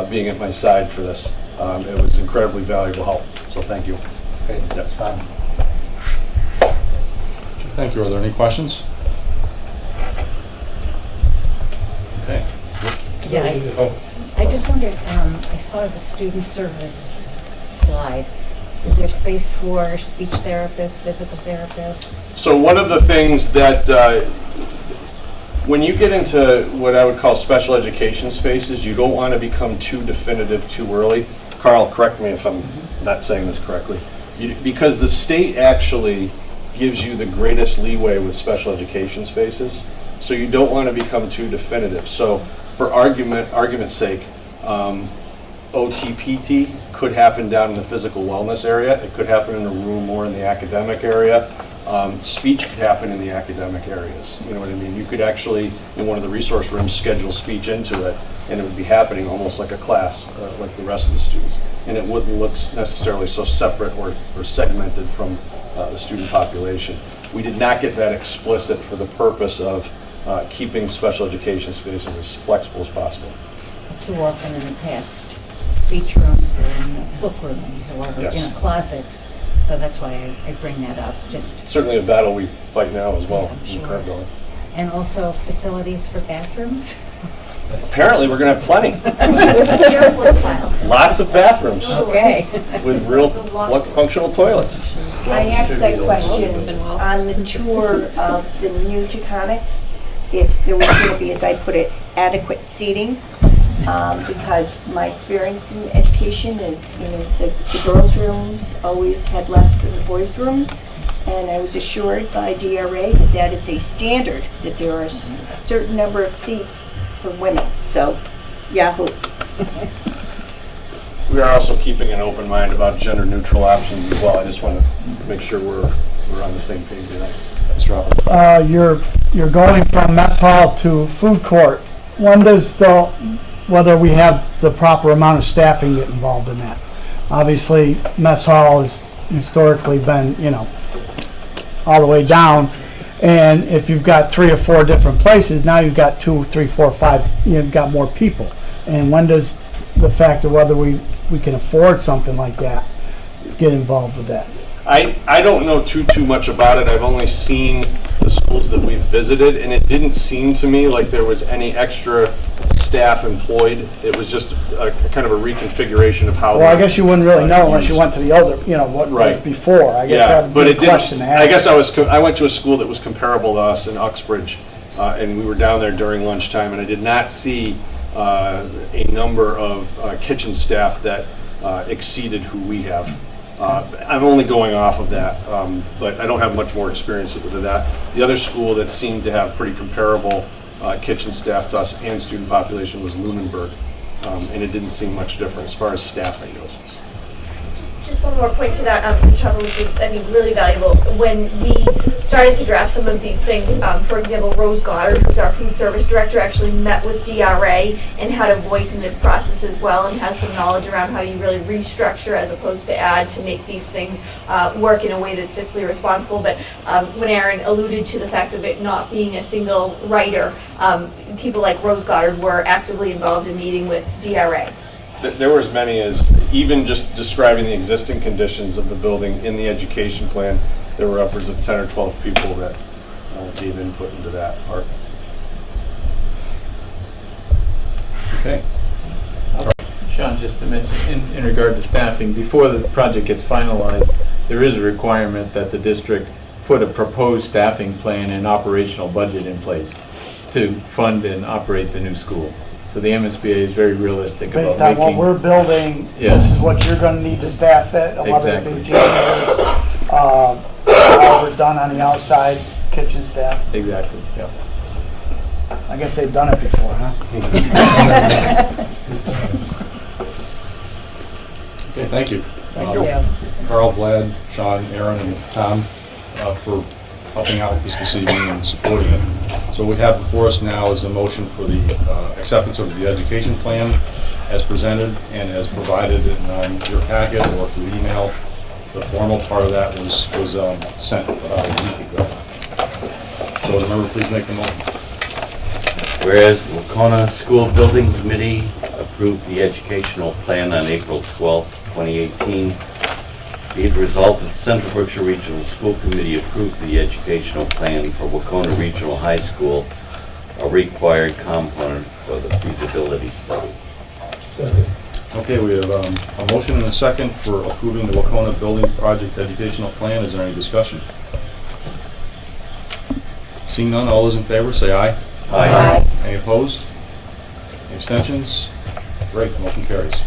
being at my side for this. It was incredibly valuable help, so thank you. Great, that's fun. Thank you. Are there any questions? Okay. Yeah, I just wondered, I saw the student service slide. Is there space for speech therapists, physical therapists? So one of the things that, when you get into what I would call special education spaces, you don't want to become too definitive too early. Carl, correct me if I'm not saying this correctly. Because the state actually gives you the greatest leeway with special education spaces, so you don't want to become too definitive. So for argument's sake, OTPT could happen down in the physical wellness area. It could happen in a room more in the academic area. Speech could happen in the academic areas. You know what I mean? You could actually, in one of the resource rooms, schedule speech into it, and it would be happening almost like a class, like the rest of the students. And it wouldn't look necessarily so separate or segmented from the student population. We did not get that explicit for the purpose of keeping special education spaces as flexible as possible. Too often in the past, speech rooms were in book rooms or Yes. in closets, so that's why I bring that up. Just Certainly a battle we fight now as well. Yeah, in sure. current building. and also facilities for bathrooms. Apparently, we're going to have plenty. Airport style. Lots of bathrooms Okay. with real functional toilets. I asked that question on the tour of the new Taconic, if there was going to be, as I put it, adequate seating, because my experience in education is, you know, the girls' rooms always had less than the boys' rooms, and I was assured by DRA that that is a standard, that there are a certain number of seats for women. So, yahoo. We are also keeping an open mind about gender-neutral options as well. I just want to make sure we're on the same page with that. Mr. Robert. You're going from mess hall to food court. When does whether we have the proper amount of staffing get involved in that? Obviously, mess hall has historically been, you know, all the way down. And if you've got 3 or 4 different places, now you've got 2, 3, 4, 5, you've got more people. And when does the fact of whether we can afford something like that get involved with that? I don't know too much about it. I've only seen the schools that we've visited, and it didn't seem to me like there was any extra staff employed. It was just a kind of a reconfiguration of how. Well, I guess you wouldn't really know unless you went to the other, you know, what was Right. before. I guess Yeah, that but would it be a question didn't. to ask. I guess I went to a school that was comparable to us in Uxbridge, and we were down there during lunchtime, and I did not see a number of kitchen staff that exceeded who we have. I'm only going off of that, but I don't have much more experience with that. The other school that seemed to have pretty comparable kitchen staff to us and student population was Lunenburg, and it didn't seem much different as far as staffing goes. Just one more point to that, Mr. Trevor, which was, I mean, really valuable. When we started to draft some of these things, for example, Rose Goddard, who's our food service director, actually met with DRA and had a voice in this process as well, and has some knowledge around how you really restructure as opposed to add to make these things work in a way that's fiscally responsible. But when Aaron alluded to the fact of it not being a single writer, people like Rose Goddard were actively involved in meeting with DRA. There were as many as, even just describing the existing conditions of the building in the education plan, there were upwards of 10 or 12 people that gave input into that part. Okay. Sean, just to mention, in regard to staffing, before the project gets finalized, there is a requirement that the district put a proposed staffing plan and operational budget in place to fund and operate the new school. So the MSBA is very realistic about Based on what making. we're building, Yes. this is what you're gonna need to staff it, whether it be Exactly. janitor, whatever's done on the outside, kitchen staff. Exactly, yeah. I guess they've done it before, huh? Okay, thank you. Thank you. Carl, Vlad, Sean, Aaron, and Tom for helping out with this evening and supporting it. So what we have before us now is a motion for the acceptance of the education plan as presented and as provided in your packet or through email. The formal part of that was sent about a week ago. So would a member please make the motion? Whereas the Wacona School Building Committee approved the educational plan on April 12, 2018, be it resolved that the Central Berkshire Regional School Committee approved the educational plan for Wacona Regional High School, a required component for the feasibility study. Okay, we have a motion and a second for approving the Wacona Building Project Educational Plan. Is there any discussion? Seeing none, all those in favor say aye. Aye. Any opposed? Any abstentions? Great, the motion carries.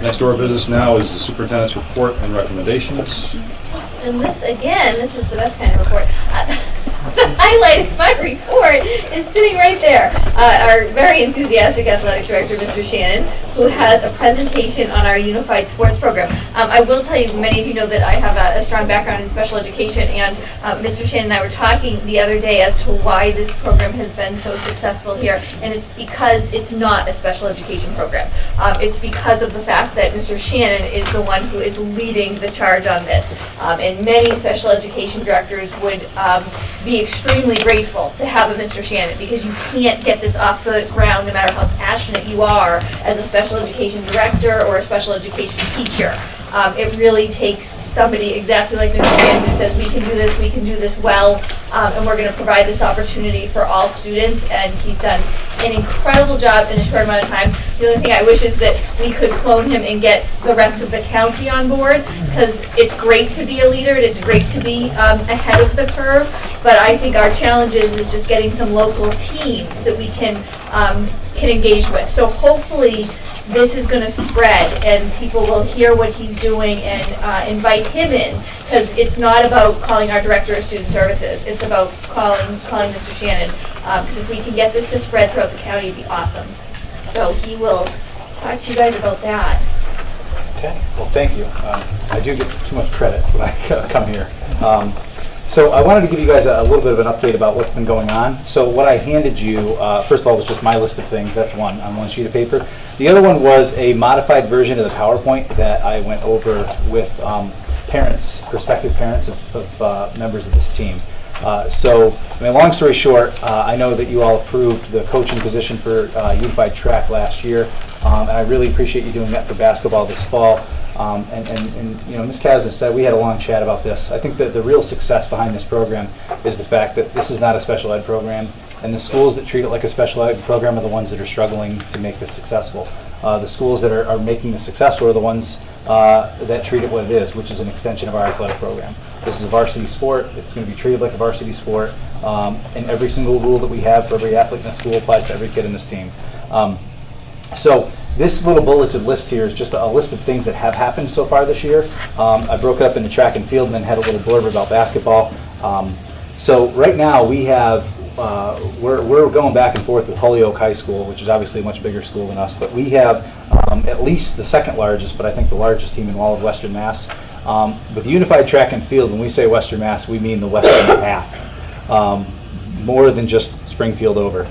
Next order of business now is the superintendent's report and recommendations. And this, again, this is the best kind of report. The highlight of my report is sitting right there. Our very enthusiastic athletic director, Mr. Shannon, who has a presentation on our unified sports program. I will tell you, many of you know that I have a strong background in special education, and Mr. Shannon and I were talking the other day as to why this program has been so successful here, and it's because it's not a special education program. It's because of the fact that Mr. Shannon is the one who is leading the charge on this, and many special education directors would be extremely grateful to have a Mr. Shannon, because you can't get this off the ground no matter how passionate you are as a special education director or a special education teacher. It really takes somebody exactly like Mr. Shannon who says, we can do this well, and we're going to provide this opportunity for all students, and he's done an incredible job in a short amount of time. The only thing I wish is that we could clone him and get the rest of the county on board, because it's great to be a leader, and it's great to be ahead of the curve, but I think our challenge is just getting some local teams that we can engage with. So hopefully this is going to spread and people will hear what he's doing and invite him in, because it's not about calling our director of student services, it's about calling Mr. Shannon, because if we can get this to spread throughout the county, it'd be awesome. So he will talk to you guys about that. Okay, well, thank you. I do get too much credit when I come here. So I wanted to give you guys a little bit of an update about what's been going on. So what I handed you, first of all, was just my list of things. That's one on one sheet of paper. The other one was a modified version of the PowerPoint that I went over with parents, prospective parents of members of this team. So, I mean, long story short, I know that you all approved the coaching position for Unified Track last year, and I really appreciate you doing that for basketball this fall. And you know, Ms. Kazna said, we had a long chat about this. I think that the real success behind this program is the fact that this is not a special ed program, and the schools that treat it like a special ed program are the ones that are struggling to make this successful. The schools that are making this successful are the ones that treat it what it is, which is an extension of our athletic program. This is a varsity sport. It's going to be treated like a varsity sport, and every single rule that we have for every athlete in the school applies to every kid in this team. So this little bulleted list here is just a list of things that have happened so far this year. I broke it up into track and field and then had a little blurb about basketball. So right now we have, we're going back and forth with Holyoke High School, which is obviously a much bigger school than us, but we have at least the second largest, but I think the largest team in all of Western Mass. With Unified Track and Field, when we say Western Mass, we mean the western half, more than just Springfield over.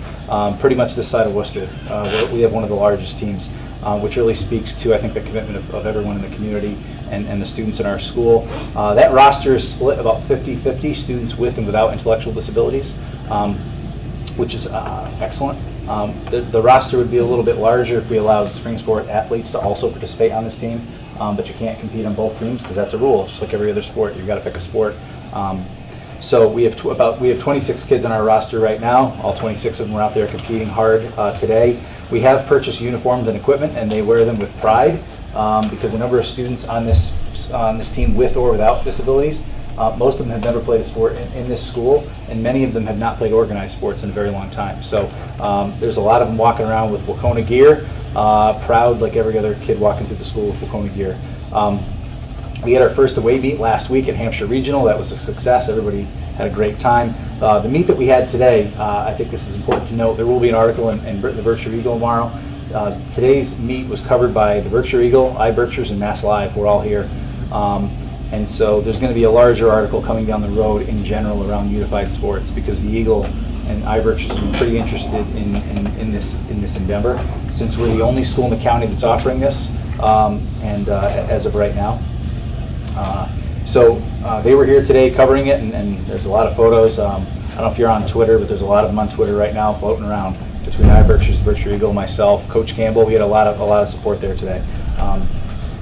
Pretty much this side of Worcester. We have one of the largest teams, which really speaks to, I think, the commitment of everyone in the community and the students in our school. That roster is split about 50-50, students with and without intellectual disabilities, which is excellent. The roster would be a little bit larger if we allowed spring sport athletes to also participate on this team, but you can't compete on both teams because that's a rule. Just like every other sport, you've got to pick a sport. So we have 26 kids on our roster right now. All 26 of them are out there competing hard today. We have purchased uniforms and equipment, and they wear them with pride because the number of students on this team with or without disabilities, most of them have never played a sport in this school, and many of them have not played organized sports in a very long time. So there's a lot of them walking around with Wacona gear, proud like every other kid walking through the school with Wacona gear. We had our first away meet last week at Hampshire Regional. That was a success. Everybody had a great time. The meet that we had today, I think this is important to note. There will be an article in the Berkshire Eagle tomorrow Today's meet was covered by the Berkshire Eagle, iBerkshires, and Mass Live. We're all here. And so there's going to be a larger article coming down the road in general around unified sports, because the Eagle and iBerkshires have been pretty interested in this endeavor, since we're the only school in the county that's offering this, as of right now. So they were here today covering it, and there's a lot of photos. I don't know if you're on Twitter, but there's a lot of them on Twitter right now floating around between iBerkshires, Berkshire Eagle, myself, Coach Campbell. We had a lot of support there today.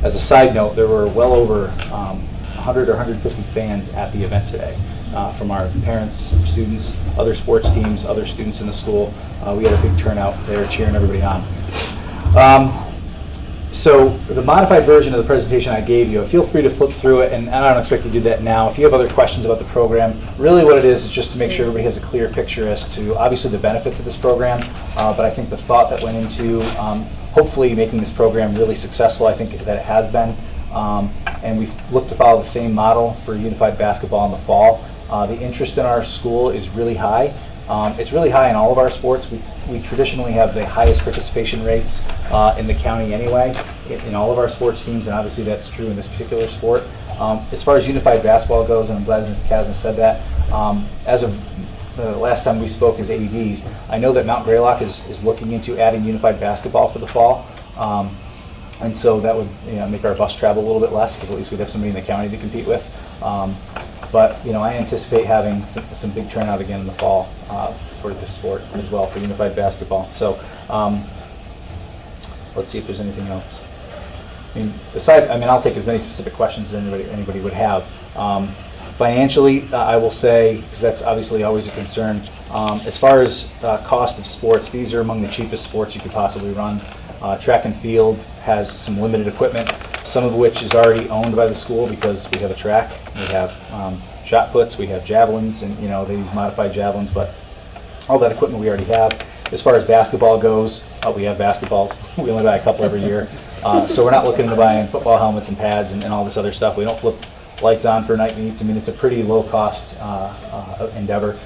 As a side note, there were well over 100 or 150 fans at the event today, from our parents, students, other sports teams, other students in the school. We had a big turnout there cheering everybody on. So the modified version of the presentation I gave you, feel free to flip through it, and I don't expect you to do that now. If you have other questions about the program, really what it is just to make sure everybody has a clear picture as to obviously the benefits of this program, but I think the thought that went into hopefully making this program really successful, I think that it has been. And we've looked to follow the same model for unified basketball in the fall. The interest in our school is really high. It's really high in all of our sports. We traditionally have the highest participation rates in the county anyway, in all of our sports teams, and obviously that's true in this particular sport. As far as unified basketball goes, and I'm glad Ms. Kasna said that, as of the last time we spoke as ADs, I know that Mount Greylock is looking into adding unified basketball for the fall. And so that would make our bus travel a little bit less, because at least we'd have somebody in the county to compete with. But I anticipate having some big turnout again in the fall for this sport as well, for unified basketball. So let's see if there's anything else. I'll take as many specific questions as anybody would have. Financially, I will say, because that's obviously always a concern, as far as cost of sports, these are among the cheapest sports you could possibly run. Track and field has some limited equipment, some of which is already owned by the school because we have a track, we have shot puts, we have javelins, and they use modified javelins, but all that equipment we already have. As far as basketball goes, we have basketballs. We only buy a couple every year. So we're not looking to buy football helmets and pads and all this other stuff. We don't flip lights on for night meets. It's a pretty low cost endeavor.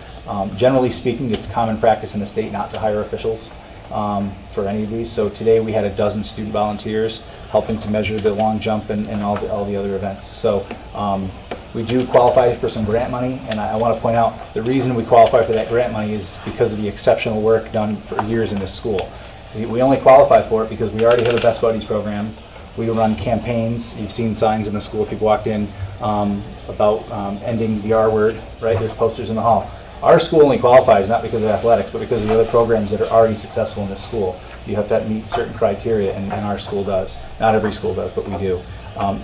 Generally speaking, it's common practice in the state not to hire officials for any of these. So today we had a dozen student volunteers helping to measure the long jump and all the other events. So we do qualify for some grant money, and I want to point out the reason we qualify for that grant money is because of the exceptional work done for years in this school. We only qualify for it because we already have a Best Buddies program. We run campaigns. You've seen signs in the school if you've walked in about ending the R word, right? There's posters in the hall. Our school only qualifies not because of athletics, but because of the other programs that are already successful in this school. You have to meet certain criteria, and our school does. Not every school does, but we do.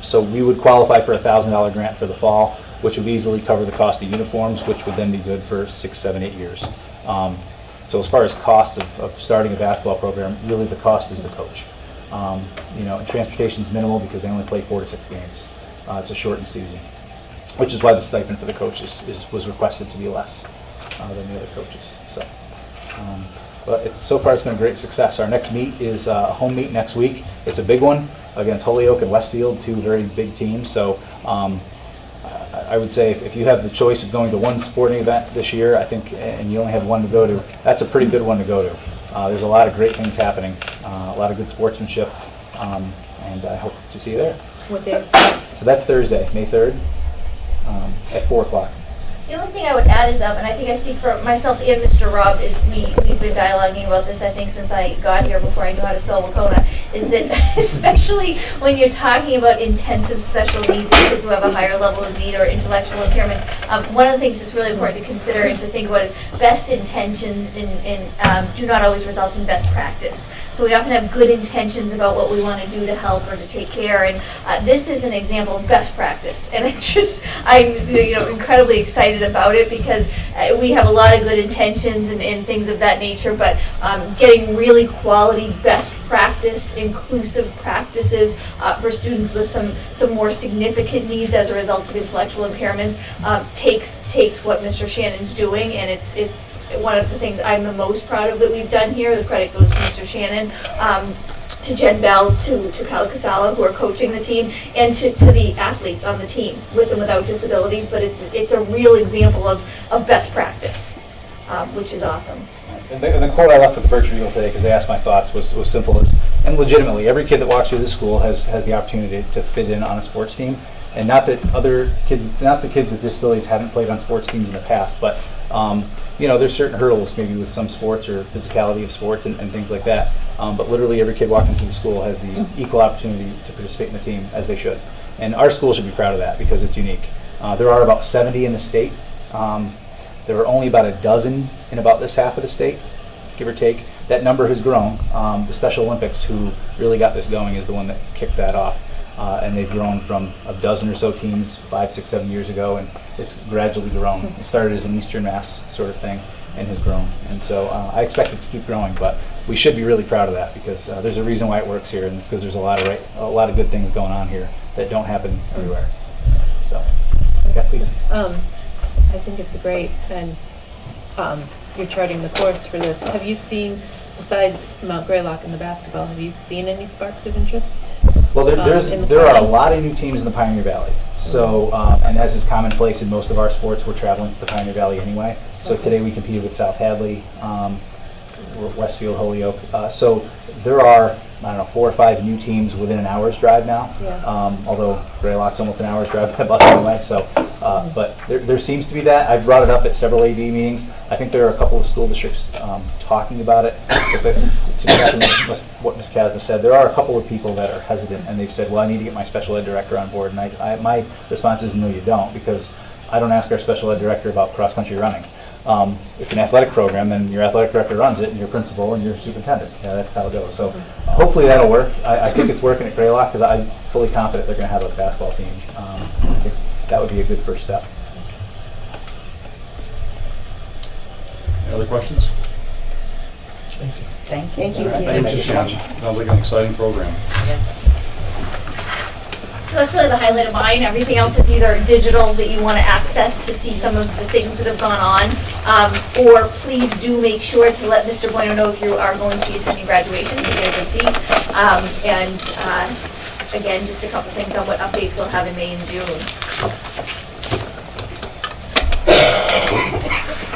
So we would qualify for a $1,000 grant for the fall, which would easily cover the cost of uniforms, which would then be good for 6, 7, 8 years. So as far as cost of starting a basketball program, really the cost is the coach. And transportation is minimal because they only play 4 to 6 games. It's a shortened season, which is why the stipend for the coaches was requested to be less than the other coaches. So, but so far it's been a great success. Our next meet is a home meet next week. It's a big one against Holyoke and Westfield, 2 very big teams. So I would say if you have the choice of going to one sporting event this year, I think, and you only have one to go to, that's a pretty good one to go to. There's a lot of great things happening, a lot of good sportsmanship, and I hope to see you there. What day? So that's Thursday, May 3rd, at 4 o'clock. The only thing I would add is, and I think I speak for myself and Mr. Rob, is we've been dialoguing about this, I think, since I got here before I knew how to spell Wacona, is that especially when you're talking about intensive special needs, kids who have a higher level of need or intellectual impairments, one of the things that's really important to consider and to think about is best intentions do not always result in best practice. So we often have good intentions about what we want to do to help or to take care, and this is an example of best practice. And it's just, I'm incredibly excited about it because we have a lot of good intentions and things of that nature, but getting really quality best practice, inclusive practices for students with some more significant needs as a result of intellectual impairments takes what Mr. Shannon's doing, and it's one of the things I'm the most proud of that we've done here. The credit goes to Mr. Shannon, to Jen Bell, to Kyle Casala, who are coaching the team, and to the athletes on the team, with and without disabilities. But it's a real example of best practice, which is awesome. And the quote I left with the Berkshire Eagle today, because they asked my thoughts, was simple as, and legitimately, every kid that walks through this school has the opportunity to fit in on a sports team. And not that other kids, not the kids with disabilities haven't played on sports teams in the past, but you know, there's certain hurdles maybe with some sports or physicality of sports and things like that. But literally every kid walking through the school has the equal opportunity to participate in the team as they should. And our school should be proud of that because it's unique. There are about 70 in the state. There are only about a dozen in about this half of the state, give or take. That number has grown. The Special Olympics, who really got this going, is the one that kicked that off. And they've grown from a dozen or so teams 5, 6, 7 years ago, and it's gradually grown. It started as an Eastern Mass sort of thing and has grown. And so I expect it to keep growing, but we should be really proud of that because there's a reason why it works here, and it's because there's a lot of good things going on here that don't happen everywhere. So, yeah, please. I think it's great, and you're charting the course for this. Have you seen, besides Mount Greylock and the basketball, have you seen any sparks of interest? Well, there are a lot of new teams in the Pioneer Valley. So, and as is commonplace in most of our sports, we're traveling to the Pioneer Valley anyway. So today we competed with South Hadley, Westfield, Holyoke. So there are, I don't know, 4 or 5 new teams within an hour's drive now. Yeah. Although Greylock's almost an hour's drive by bus anyway. So, but there seems to be that. I've brought it up at several AD meetings. I think there are a couple of school districts talking about it. But to back what Ms. Kazna said, there are a couple of people that are hesitant, and they've said, well, I need to get my special ed director on board. And my response is, no, you don't, because I don't ask our special ed director about cross-country running. It's an athletic program, and your athletic director runs it, and your principal and your superintendent. Yeah, that's how it goes. So hopefully that'll work. I think it's working at Greylock because I'm fully confident they're going to have a basketball team. I think that would be a good first step. Any other questions? Thank you. Thank you. Thank you, Mr. Chairman. Sounds like an exciting program. Yes. So that's really the highlight of mine. Everything else is either digital that you want to access to see some of the things that have gone on, or please do make sure to let Mr. Bueno know if you are going to be attending graduation, so get a good seat. And again, just a couple things on what updates we'll have in May and June.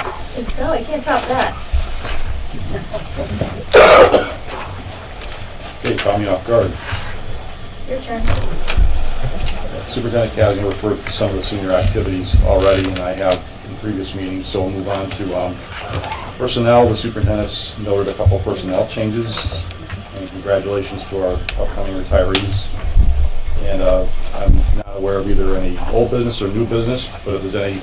I think so. I can't top that. Okay, caught me off guard. Your turn. Superintendent Kazmi referred to some of the senior activities already, and I have in previous meetings, so we'll move on to personnel. The superintendent's noted a couple of personnel changes, and congratulations to our upcoming retirees. And I'm not aware of either any old business or new business, but if there's any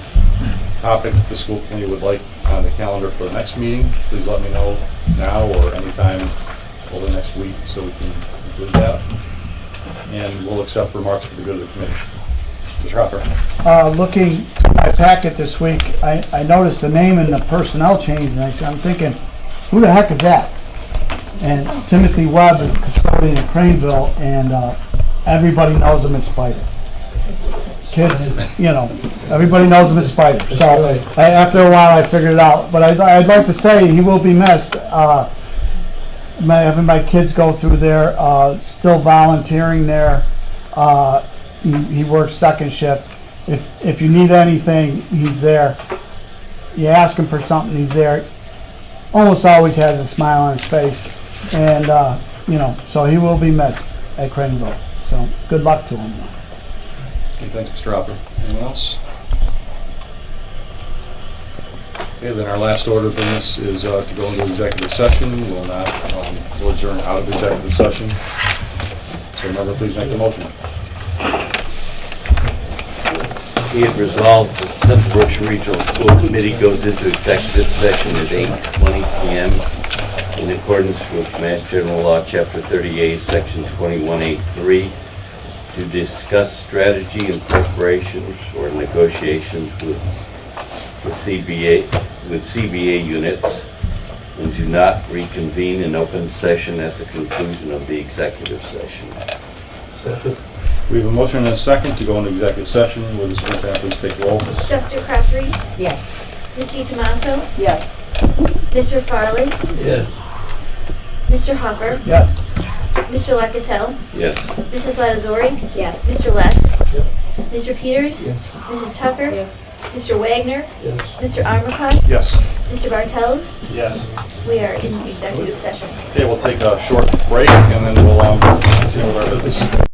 topic the school committee would like on the calendar for the next meeting, please let me know now or anytime over the next week so we can include that. And we'll accept remarks for the good of the committee. Mr. Hopper. Looking through my packet this week, I noticed the name and the personnel change, and I'm thinking, who the heck is that? And Timothy Webb is custodian at Craneville, and everybody knows him as Spider. Kids, you know, everybody knows him as Spider. So after a while, I figured it out. But I'd like to say he will be missed. Having my kids go through there, still volunteering there. He works second shift. If you need anything, he's there. You ask him for something, he's there. Almost always has a smile on his face. And, you know, so he will be missed at Craneville. So good luck to him. Okay, thanks, Mr. Hopper. Anyone else? Okay, then our last order of business is to go into executive session. We'll not, we'll adjourn out of executive session. So remember, please make the motion. Be it resolved that Central Berkshire Regional School Committee goes into executive session at 8:20 p.m. in accordance with Mass General Law, Chapter 30A, Section 21A3, to discuss strategy and preparations or negotiations with CBA units, and do not reconvene in open session at the conclusion of the executive session. Second. We have a motion and a second to go into executive session. Will the superintendent please take roll? Dr. Crabtree? Yes. Ms. DiTomaso? Yes. Mr. Farley? Yes. Mr. Hopper? Yes. Mr. Lekatel? Yes. Mrs. Latazori? Yes. Mr. Less? Yep. Mr. Peters? Yes. Mrs. Tucker? Yes. Mr. Wagner? Yes. Mr. Armacost? Yes. Mr. Bartels? Yes. We are in executive session. Okay, we'll take a short break and then we'll continue with our business.